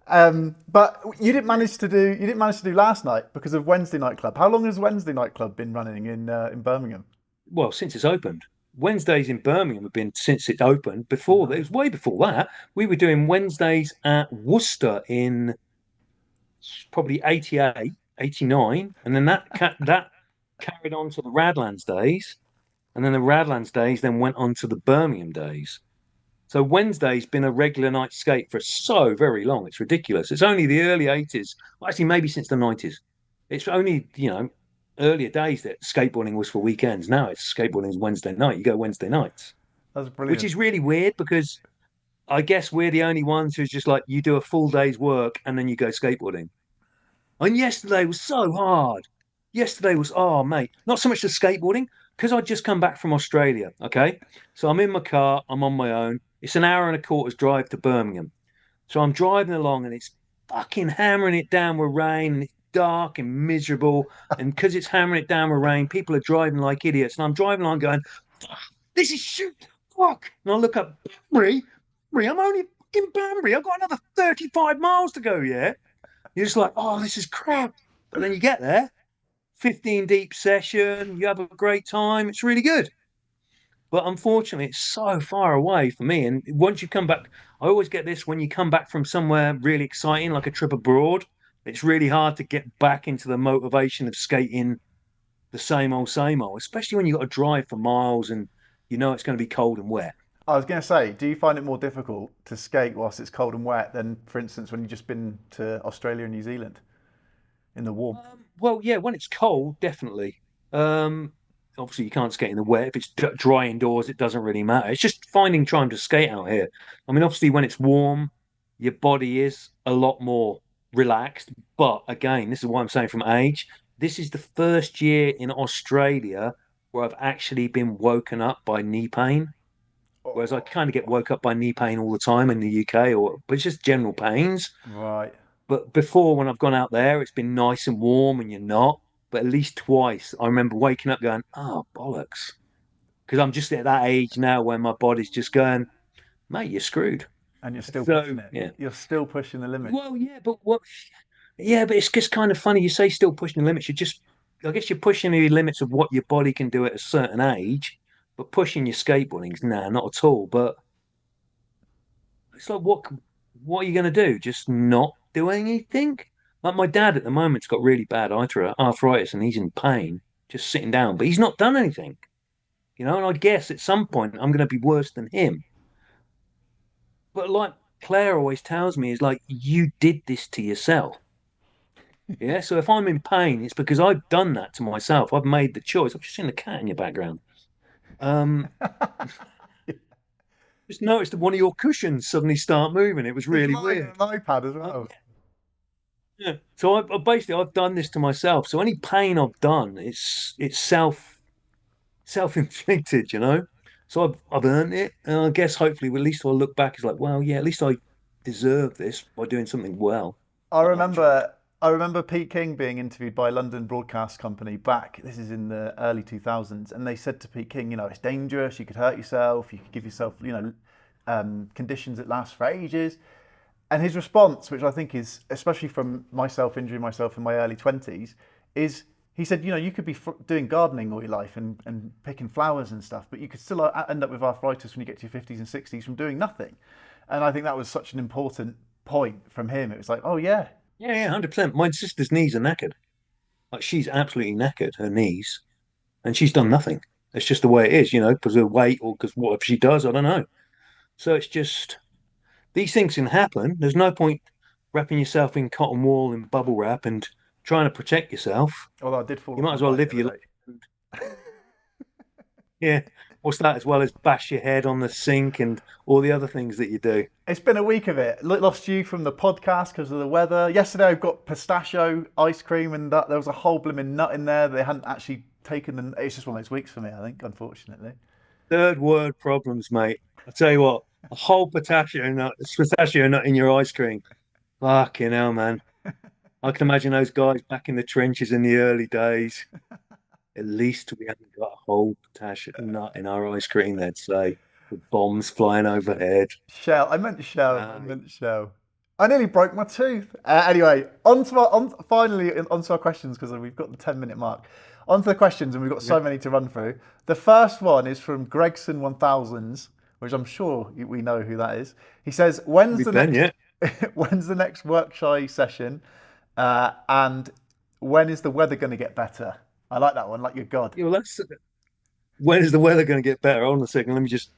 But you didn't manage to do last night because of Wednesday Night Club. How long has Wednesday Night Club been running in Birmingham? Well, since it's opened. Wednesdays in Birmingham have been since it opened. Before that, it was way before that. We were doing Wednesdays at Worcester in probably 88, 89, and then that carried on to the Radlands days, and then the Radlands days then went on to the Birmingham days. So Wednesday's been a regular night skate for so very long. It's ridiculous. It's only the early 80s, well, actually maybe since the 90s. It's only, earlier days that skateboarding was for weekends. Now it's skateboarding is Wednesday night. You go Wednesday nights, That's which brilliant. is really weird because I guess we're the only ones who's just like you do a full day's work and then you go skateboarding. And yesterday was so hard. Yesterday was, oh, mate, not so much the skateboarding because I'd just come back from Australia. Okay. So I'm in my car, I'm on my own. It's an hour and a quarter's drive to Birmingham. So I'm driving along and it's fucking hammering it down with rain and it's dark and miserable. And because it's hammering it down with rain, people are driving like idiots. And I'm driving along going, fuck, this is shit. Fuck. And I look up, Banbury, I'm only in Banbury. I've got another 35 miles to go, yeah? You're just like, oh, this is crap. But then you get there, 15 deep session, you have a great time. It's really good. But unfortunately, it's so far away for me. And once you come back, I always get this when you come back from somewhere really exciting, like a trip abroad, it's really hard to get back into the motivation of skating the same old, especially when you've got to drive for miles and you know it's going to be cold and wet. I was going to say, do you find it more difficult to skate whilst it's cold and wet than, for instance, when you've just been to Australia and New Zealand in the warm? Well, yeah, when it's cold, definitely. Obviously, you can't skate in the wet. If it's dry indoors, it doesn't really matter. It's just finding time to skate out here. I mean, obviously, when it's warm, your body is a lot more relaxed. But again, this is what I'm saying from age. This is the first year in Australia where I've actually been woken up by knee pain. Whereas I kind of get woke up by knee pain all the time in the UK, but it's just general pains. Right. But before, when I've gone out there, it's been nice and warm, and you're not. But at least twice, I remember waking up going, "Oh bollocks," because I'm just at that age now where my body's just going, "Mate, you're screwed." And you're still So pushing it. yeah, You're still pushing the limit. well, yeah, but what? Yeah, but it's just kind of funny. You say still pushing the limits. I guess you're pushing the limits of what your body can do at a certain age. But pushing your skateboarding's nah, not at all. But it's like, what are you going to do? Just not do anything? Like my dad at the moment's got really bad arthritis and he's in pain just sitting down, but he's not done anything, you know. And I guess at some point I'm going to be worse than him. But like Claire always tells me, is like you did this to yourself. Yeah. So if I'm in pain, it's because I've done that to myself. I've made the choice. I've just seen the cat in your background. Um, just noticed that one of your cushions suddenly start moving. It was really weird. An iPad as well. Yeah. So I basically I've done this to myself. So any pain I've done, it's self-inflicted, you know. So I've earned it, and I guess hopefully at least I'll look back as like, well, yeah, at least I deserve this by doing something well. I But I enjoy it. remember I remember Pete King being interviewed by a London broadcast company back, this is in the early 2000s, and they said to Pete King, you know, it's dangerous, you could hurt yourself, you could give yourself, you know, conditions that last for ages. And his response, which I think is, especially from myself injuring myself in my early 20s, is he said, you know, you could be doing gardening all your life and picking flowers and stuff, but you could still end up with arthritis when you get to your 50s and 60s from doing nothing. And I think that was such an important point from him. It was like, oh, yeah. Yeah, yeah, 100%. My sister's knees are knackered. Like she's absolutely knackered, her knees, and she's done nothing. It's just the way it is, you know, because of weight or because what she does, I don't know. So it's just these things can happen. There's no point wrapping yourself in cotton wool and bubble wrap and trying to protect yourself. Although I did fall You off might my as well bike live the other your day. life. Yeah. What's that as well as bash your head on the sink and all the other things that you do? It's been a week of it. Lost you from the podcast because of the weather. Yesterday I got pistachio ice cream and that there was a whole blooming nut in there. They hadn't actually taken the. It's just one of those weeks for me, I think, unfortunately. Third world problems, mate. I tell you what, a whole pistachio nut in your ice cream. Fucking hell, man. I can imagine those guys back in the trenches in the early days. At least we haven't got a whole pistachio nut in our ice cream, they'd say, with bombs flying overhead. Shell. I meant shell. I Uh, meant shell. I nearly broke my tooth. Anyway, finally onto our questions because we've got the 10-minute mark. Onto the questions, and we've got so many to run through. The first one is from Gregson 1000s, which I'm sure we know who that is. He says, We've been, yeah. when's the next work shy session, and when is the weather going to get better? I like that one, like your God. Yeah, well, when is the weather going to get better? Hold on a second. Let me just.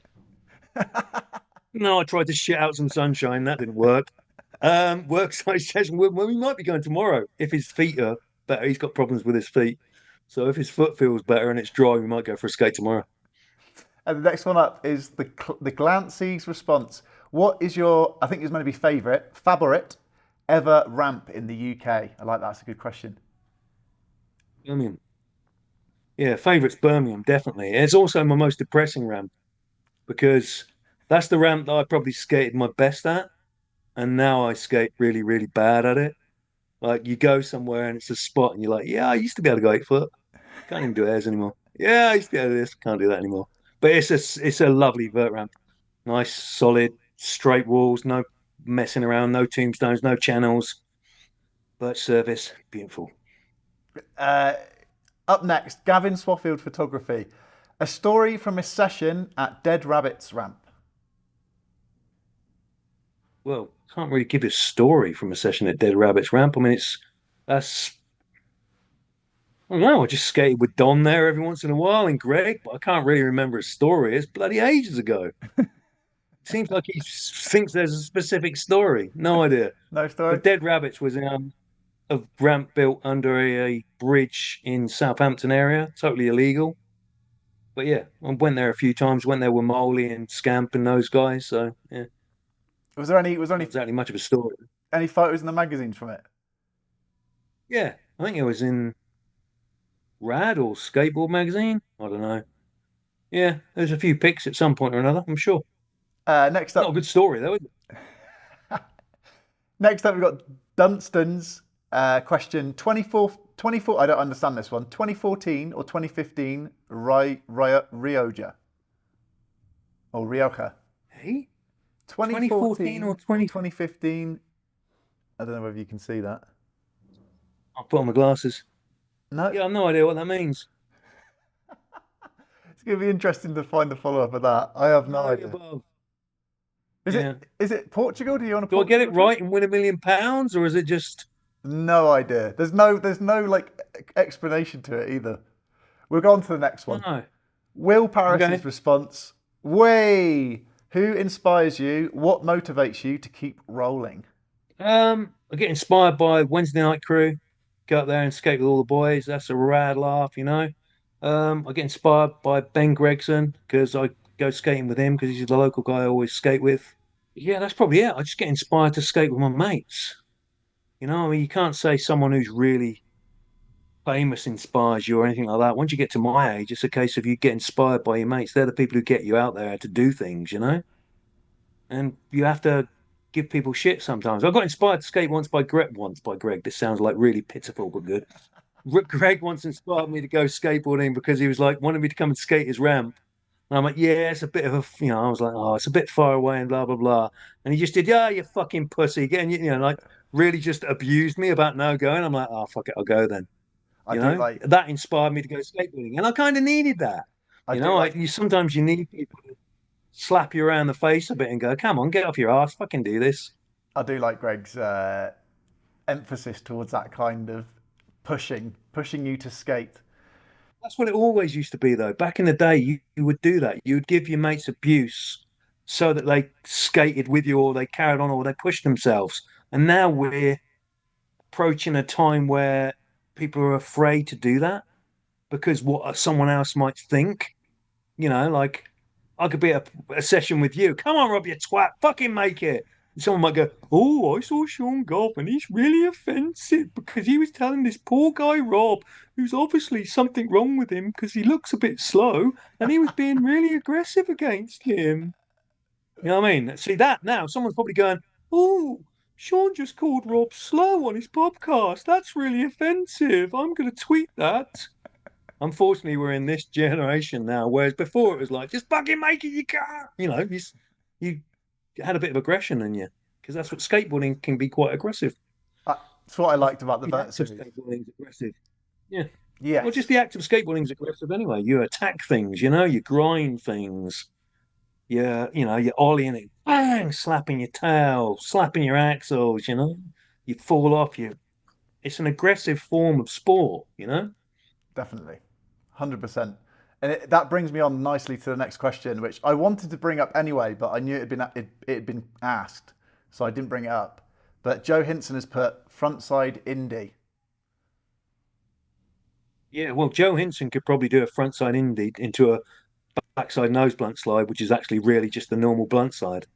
No, I tried to shit out some sunshine. That didn't work. Work site session. Well, we might be going tomorrow if his feet are better. He's got problems with his feet. So if his foot feels better and it's dry, we might go for a skate tomorrow. And the next one up is the Glancy's response. What is your, I think it's meant to be favorite ever ramp in the UK? I like that. That's a good question. Birmingham. Yeah, favourite's Birmingham, definitely. It's also my most depressing ramp because that's the ramp that I probably skated my best at. And now I skate really, really bad at it. Like you go somewhere and it's a spot and you're like, yeah, I used to be able to go 8 foot. Can't even do airs anymore. Yeah, I used to be able to do this. Can't do that anymore. But it's a lovely vert ramp. Nice, solid, straight walls, no messing around, no tombstones, no channels. Birch surface, beautiful. Uh, Up next, Gavin Swaffield Photography. A story from a session at Dead Rabbits Ramp. Well, can't really give a story from a session at Dead Rabbits Ramp. I mean, that's I don't know. I just skated with Don there every once in a while and Greg, but I can't really remember a story. It's bloody ages ago. Seems like he thinks there's a specific story. No idea. No story? But Dead Rabbits was a ramp built under a bridge in Southampton area, totally illegal. But yeah, I went there a few times. Went there with Molly and Scamp and those guys. So yeah, Was there not exactly much of a story. any photos in the magazines from it? Yeah, I think it was in Rad or Skateboard magazine. I don't know. Yeah, there's a few pics at some point or another. I'm sure. Next Not a up, good story though, is it? we've got Dunstan's question 24. I don't understand this one. 2014 or 2015 Rioja or Rioja. Hey, 2014 or 20? 2015. I don't know whether you can see that. I'll put on my glasses. No, Yeah, I've no idea what that means. it's going to be interesting to find the follow up of that. I have no idea. Above. Is Yeah. it Portugal? Do you want to? Do I get it Portugal right and win £1 million, or is it just? No idea. There's no like explanation to it either. We'll go on to the next one. No. Will Paris's Okay. response. Way. Who inspires you? What motivates you to keep rolling? I get inspired by Wednesday Night Crew. Go up there and skate with all the boys. That's a rad laugh, you know. I get inspired by Ben Gregson because I go skating with him because he's the local guy I always skate with. Yeah, that's probably it. I just get inspired to skate with my mates. You know, I mean, you can't say someone who's really famous inspires you or anything like that. Once you get to my age, it's a case of you get inspired by your mates. They're the people who get you out there to do things, you know? And you have to give people shit sometimes. I got inspired to skate once by Greg. This sounds like really pitiful, but good. Greg once inspired me to go skateboarding because he was like, wanted me to come and skate his ramp. And I'm like, yeah, it's a bit of a, I was like, oh, it's a bit far away and blah, blah, blah. And he just did, yeah, you fucking pussy. Getting, like really just abused me about no going. I'm like, oh, fuck it, I'll go then. I do like. That inspired me to go skateboarding. And I kind of needed that. I do like. Sometimes you need people to slap you around the face a bit and go, come on, get off your ass, fucking do this. I do like Greg's emphasis towards that kind of pushing you to skate. That's what it always used to be, though. Back in the day, you would do that. You would give your mates abuse so that they skated with you or they carried on or they pushed themselves. And now we're approaching a time where people are afraid to do that because what someone else might think. Like I could be at a session with you. Come on, Rob, you twat. Fucking make it. And someone might go, oh, I saw Sean Goff and he's really offensive because he was telling this poor guy, Rob, who's obviously something wrong with him because he looks a bit slow and he was being really aggressive against him. You know what I mean? See that now, someone's probably going, oh, Sean just called Rob slow on his podcast. That's really offensive. I'm going to tweet that. Unfortunately, we're in this generation now, whereas before it was like, just fucking make it, you can't. You had a bit of aggression in you because that's what skateboarding can be quite aggressive. That's what I liked about the Vert series. Skateboarding is aggressive. Yeah. Yeah. Well, just the act of skateboarding is aggressive anyway. You attack things, you grind things. You're ollieing it, bang, slapping your tail, slapping your axles, You fall off, it's an aggressive form of sport, Definitely. 100%. And that brings me on nicely to the next question, which I wanted to bring up anyway, but I knew it had been asked, so I didn't bring it up. But Joe Hinson has put frontside indie. Yeah, well, Joe Hinton could probably do a frontside indie into a backside nose blunt slide, which is actually really just the normal blunt side.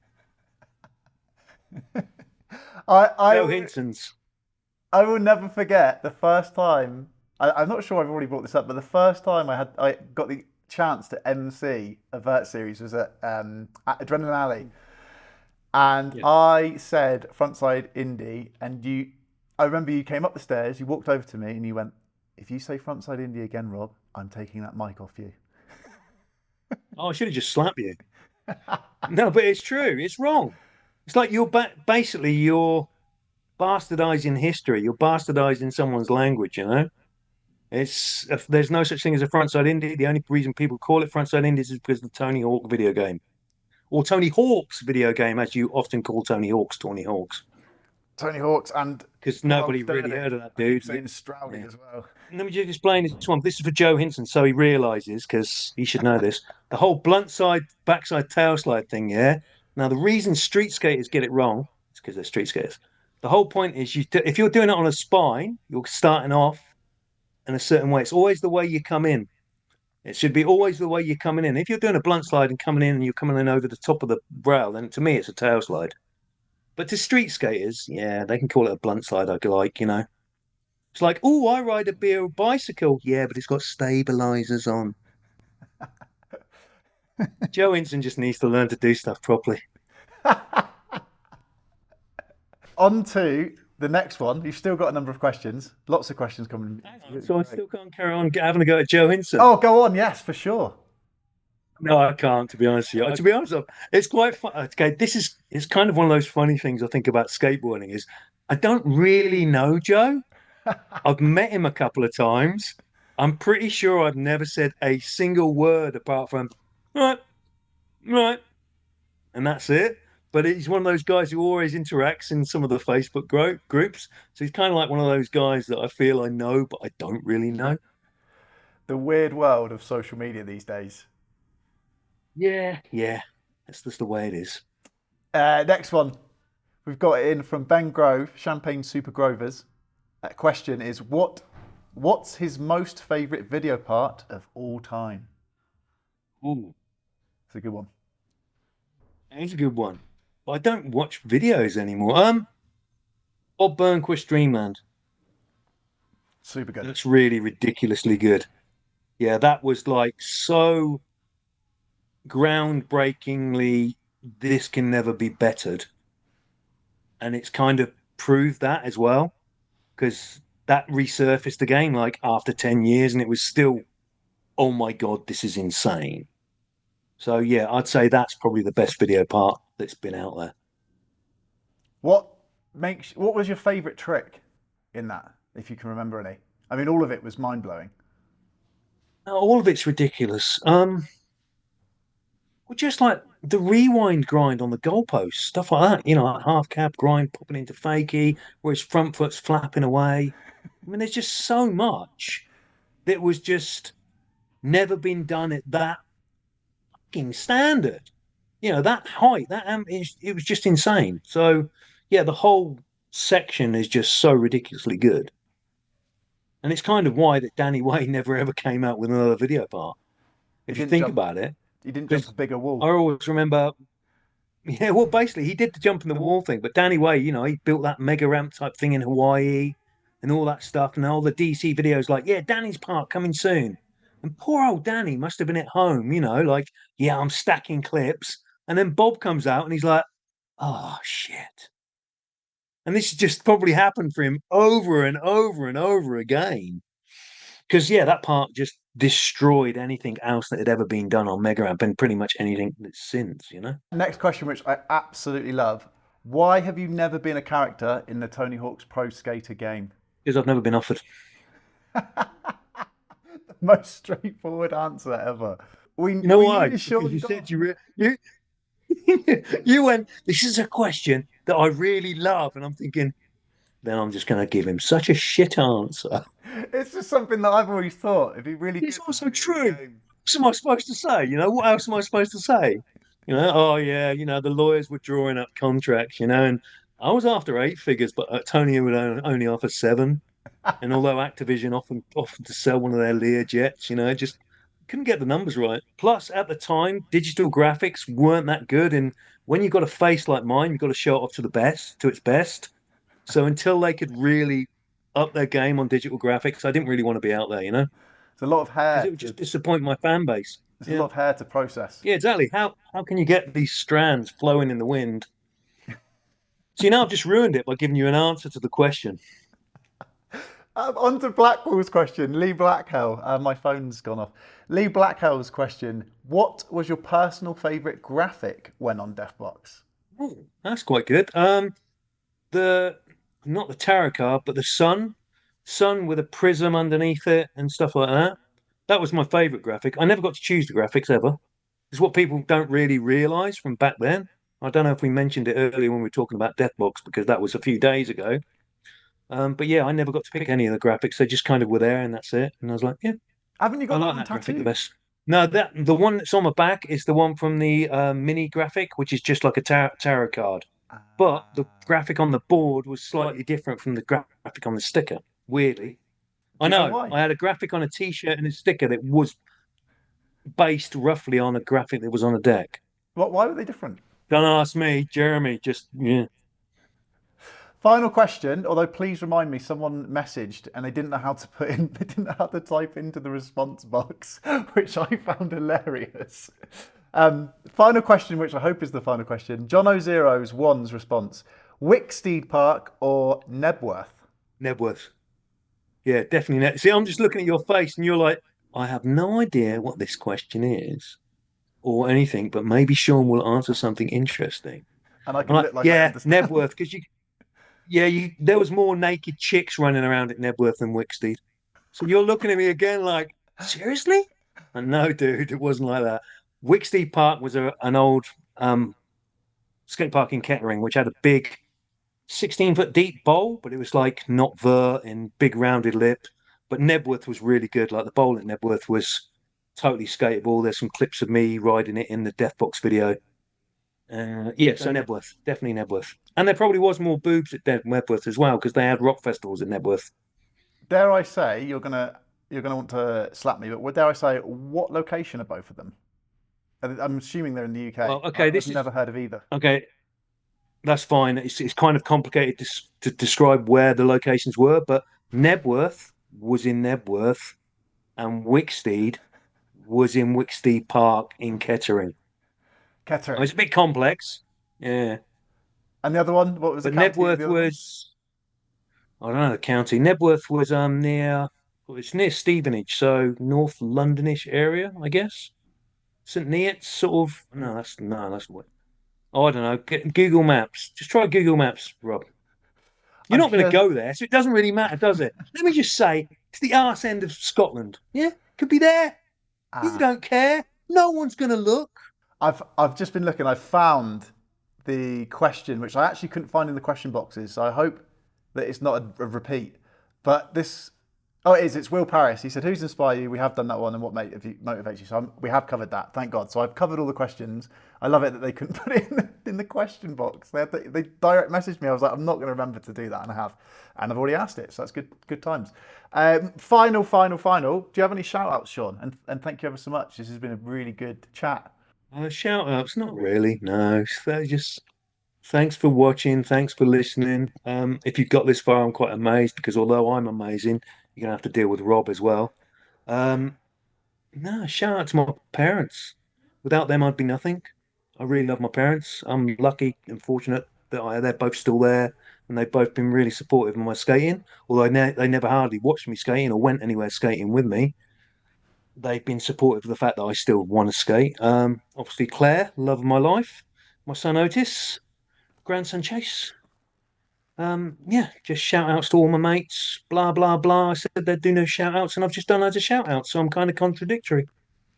I, Joe I, Hinton's. I will never forget the first time. I'm not sure I've already brought this up, but the first time I got the chance to MC a vert series was at Adrenaline Alley, and Yeah. I said frontside indie, and I remember you came up the stairs, you walked over to me, and you went, "If you say frontside indie again, Rob, I'm taking that mic off you." Oh, I should have just slapped you. No, but it's true. It's wrong. It's like basically you're bastardizing history. You're bastardizing someone's language. There's no such thing as a frontside indie. The only reason people call it frontside indies is because of the Tony Hawk video game, or Tony Hawk's video game, as you often call Tony Hawk's Tony Hawk's, Tony Hawk's and because poor old nobody really Sturdy. heard of that I keep dude. saying Stroudy Yeah. as well. Let me just explain this one. This is for Joe Hinton, so he realizes, because he should know this. The whole blunt side, backside tail slide thing, yeah. Now, the reason street skaters get it wrong is because they're street skaters. The whole point is, if you're doing it on a spine, you're starting off in a certain way. It's always the way you come in. It should be always the way you're coming in. If you're doing a blunt slide and coming in and you're coming in over the top of the rail, then to me, it's a tail slide. But to street skaters, yeah, they can call it a blunt slide, I like. It's like, oh, I ride a beer bicycle. Yeah, but it's got stabilizers on. Joe Hinton just needs to learn to do stuff properly. On to the next one. You've still got a number of questions. Lots of questions coming. So I still can't carry on having a go at Joe Hinton. Oh, go on. Yes, for sure. No, I can't, to be honest with you. To be honest, it's quite fun. Okay, it's kind of one of those funny things I think about skateboarding is I don't really know Joe. I've met him a couple of times. I'm pretty sure I've never said a single word apart from right, right, and that's it. But he's one of those guys who always interacts in some of the Facebook groups. So he's kind of like one of those guys that I feel I know, but I don't really know. The weird world of social media these days. Yeah, that's just the way it is. Next one. We've got it in from Ben Grove, Champagne Super Grovers. Question is, what's his most favourite video part of all time? Ooh, It's a good one. it's a good one. But I don't watch videos anymore. Bob Burnquist Dreamland. Super good. That's really ridiculously good. Yeah, that was like so groundbreakingly, this can never be bettered. And it's kind of proved that as well, because that resurfaced the game like after 10 years and it was still, oh my God, this is insane. So yeah, I'd say that's probably the best video part that's been out there. What was your favourite trick in that, if you can remember any? I mean, all of it was mind blowing. All of it's ridiculous. Well, just like the rewind grind on the goalpost, stuff like that, like half cab grind popping into fakie, where his front foot's flapping away. I mean, there's just so much that was just never been done at that fucking standard. That height, it was just insane. So, yeah, the whole section is just so ridiculously good. And it's kind of why that Danny Way never ever came out with another video part. If you think about it. He didn't jump a bigger wall. I always remember, yeah, well, basically, he did the jump in the wall thing, but Danny Way, he built that mega ramp type thing in Hawaii and all that stuff. And all the DC videos, like, yeah, Danny's part coming soon. And poor old Danny must have been at home, like, yeah, I'm stacking clips. And then Bob comes out and he's like, oh, shit. And this just probably happened for him over and over and over again. Because, yeah, that part just destroyed anything else that had ever been done on Mega Ramp and pretty much anything that's since, Next question, which I absolutely love. Why have you never been a character in the Tony Hawk's Pro Skater game? Because I've never been offered. Most straightforward answer ever. You know why? Sure because you said you went, this is a question that I really love. And I'm thinking, then I'm just going to give him such a shit answer. It's just something that I've always thought. If he really It's also true. What am I supposed to say? What else am I supposed to say? Oh yeah, the lawyers were drawing up contracts, and I was after 8 figures, but Tony would only offer 7. And although Activision often to sell one of their Lear jets, just couldn't get the numbers right. Plus, at the time, digital graphics weren't that good, and when you've got a face like mine, you've got to show it off to its best. So until they could really up their game on digital graphics, I didn't really want to be out there, It's a lot of because hair. it would just disappoint my fan base. It's a Yeah, lot of hair to process. yeah, exactly. How can you get these strands flowing in the wind? So I've just ruined it by giving you an answer to the question. On to Blackwell's question. Lee Blackwell. My phone's gone off. Lee Blackwell's question. What was your personal favourite graphic when on Deathbox? Oh, that's quite good. The not the tarot card, but the sun with a prism underneath it and stuff like that. That was my favorite graphic. I never got to choose the graphics ever. It's what people don't really realize from back then. I don't know if we mentioned it earlier when we were talking about Deathbox because that was a few days ago. But yeah, I never got to pick any of the graphics. They just kind of were there and that's it. And I was like, yeah, Haven't you I got that like on that graphic the tattoo? best. No, the one that's on my back is the one from the mini graphic, which is just like a tarot card. But the graphic on the board was slightly different from the graphic on the sticker. Weirdly, I Do you know know why? I had a graphic on a T-shirt and a sticker that was based roughly on a graphic that was on a deck. Why were they different? Don't ask me, Jeremy. Just yeah. Final question, although please remind me, someone messaged and they didn't know how to they didn't know how to type into the response box, which I found hilarious. Final question, which I hope is the final question. John O'Zero's one's response: Wicksteed Park or Nebworth? Nebworth. Yeah, definitely. See, I'm just looking at your face, and you're like, I have no idea what this question is or anything, but maybe Sean will answer something interesting. And I I'm can like, look like I yeah, understand. Nebworth, because there was more naked chicks running around at Nebworth than Wicksteed. So you're looking at me again like, seriously? And no, dude, it wasn't like that. Wicksteed Park was an old skate park in Kettering, which had a big 16-foot deep bowl, but it was like not vert and big rounded lip. But Nebworth was really good. Like the bowl at Nebworth was totally skatable. There's some clips of me riding it in the Deathbox video. Yeah, so Nebworth, definitely Nebworth. And there probably was more boobs at Nebworth as well because they had rock festivals at Nebworth. Dare I say you're gonna want to slap me, but dare I say what location are both of them? I'm assuming they're in the UK. Well, okay, I've never heard of either. okay. That's fine. It's kind of complicated to describe where the locations were, but Nebworth was in Nebworth, and Wicksteed was in Wicksteed Park in Kettering. Kettering. It's a bit complex, yeah. And the other one, what was the But county of Nebworth the other one? was, I don't know the county. Nebworth was it's near Stevenage, so North Londonish area, I guess. St Neots, sort of. No, that's what. Oh, I don't know. Google Maps. Just try Google Maps, Rob. You're I'm not going to just go there, so it doesn't really matter, does it? Let me just say, it's the arse end of Scotland. Yeah, could be there. You don't care. No one's going to look. I've just been looking. I found the question, which I actually couldn't find in the question boxes. So I hope that it's not a repeat. But this, oh, it is. It's Will Paris. He said, "Who's inspired you?" We have done that one, and what motivates you? So we have covered that. Thank God. So I've covered all the questions. I love it that they couldn't put it in the question box. They direct messaged me. I was like, I'm not going to remember to do that, and I have, and I've already asked it. So that's good times. Final. Do you have any shout outs, Sean? And thank you ever so much. This has been a really good chat. Shout outs, not really. No, just thanks for watching. Thanks for listening. If you've got this far, I'm quite amazed because although I'm amazing, you're gonna have to deal with Rob as well. Um, no, shout out to my parents. Without them, I'd be nothing. I really love my parents. I'm lucky and fortunate that they're both still there and they've both been really supportive of my skating. Although they never hardly watched me skating or went anywhere skating with me, they've been supportive of the fact that I still want to skate. Obviously, Claire, love of my life, my son Otis, grandson Chase. Yeah, just shout outs to all my mates, blah, blah, blah. I said they'd do no shout outs, and I've just done loads of shout outs, so I'm kind of contradictory.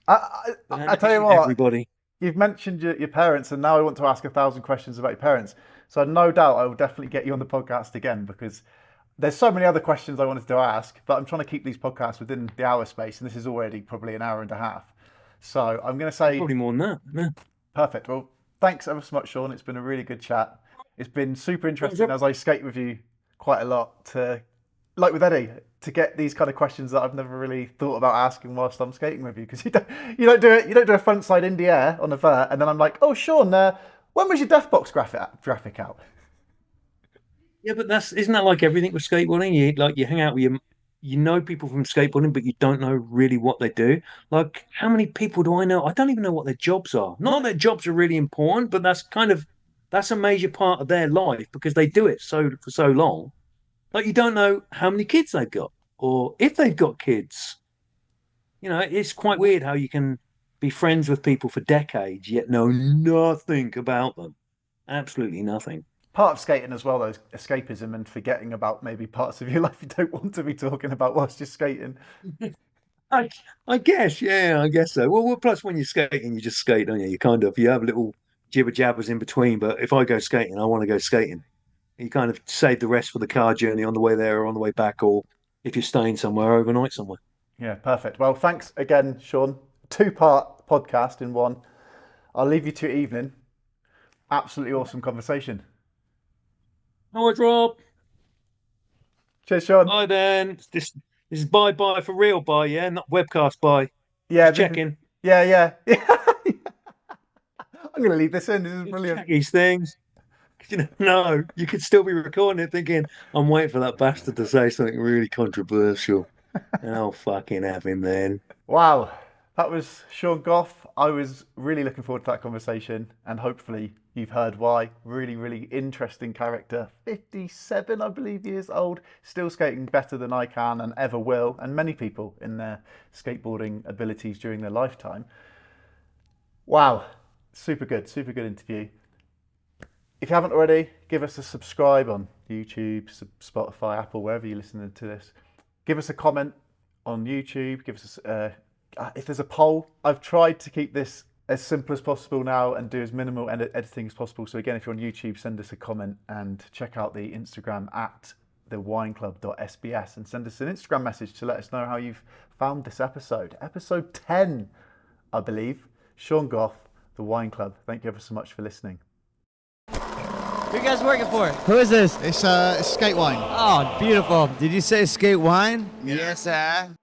I tell you Isn't what, everybody? you've mentioned your parents, and now I want to ask 1,000 questions about your parents. So no doubt I will definitely get you on the podcast again because there's so many other questions I wanted to ask, but I'm trying to keep these podcasts within the hour space, and this is already probably an hour and a half. So I'm going to say Probably more than that. Yeah. perfect. Well, thanks ever so much, Sean. It's been a really good chat. It's been super interesting as I skate with you quite a lot to like with Eddie, to get these kind of questions that I've never really thought about asking whilst I'm skating with you, because you don't do it. You don't do a front side in the air on a vert, and then I'm like, oh, Sean, when was your Deathbox graphic out? Yeah, but isn't that like everything with skateboarding? You hang out with you know people from skateboarding, but you don't know really what they do. Like, how many people do I know? I don't even know what their jobs are. Not that jobs are really important, but that's a major part of their life because they do it for so long. Like, you don't know how many kids they've got or if they've got kids. It's quite weird how you can be friends with people for decades yet know nothing about them. Absolutely nothing. Part of skating as well, though, is escapism and forgetting about maybe parts of your life you don't want to be talking about whilst you're skating. I guess, yeah, I guess so. Well, plus when you're skating, you just skate, don't you? You have little jibber jabbers in between. But if I go skating, I want to go skating. You kind of save the rest for the car journey on the way there or on the way back, or if you're staying somewhere overnight somewhere. Yeah, perfect. Well, thanks again, Sean. 2-part podcast in one. I'll leave you to your evening. Absolutely awesome conversation. All right, Rob. Cheers, Sean. Bye then. This is bye for real bye, yeah, not webcast bye. Yeah, just checking. Yeah. I'm going to leave this in. This is brilliant. Check these things. No, you could still be recording it thinking, I'm waiting for that bastard to say something really controversial. And I'll fucking have him then. Wow. That was Sean Goff. I was really looking forward to that conversation, and hopefully you've heard why. Really, really interesting character. 57, I believe he is old. Still skating better than I can and ever will, and many people in their skateboarding abilities during their lifetime. Wow. Super good interview. If you haven't already, give us a subscribe on YouTube, Spotify, Apple, wherever you're listening to this. Give us a comment on YouTube. Give us if there's a poll. I've tried to keep this as simple as possible now and do as minimal editing as possible. So again, if you're on YouTube, send us a comment and check out the Instagram at thewineclub.sbs and send us an Instagram message to let us know how you've found this episode. Episode 10, I believe. Sean Goff, The Wine Club. Thank you ever so much for listening. Who you guys working for? Who is this? It's SkateWine. Oh, beautiful. Did you say SkateWine? Yes, sir.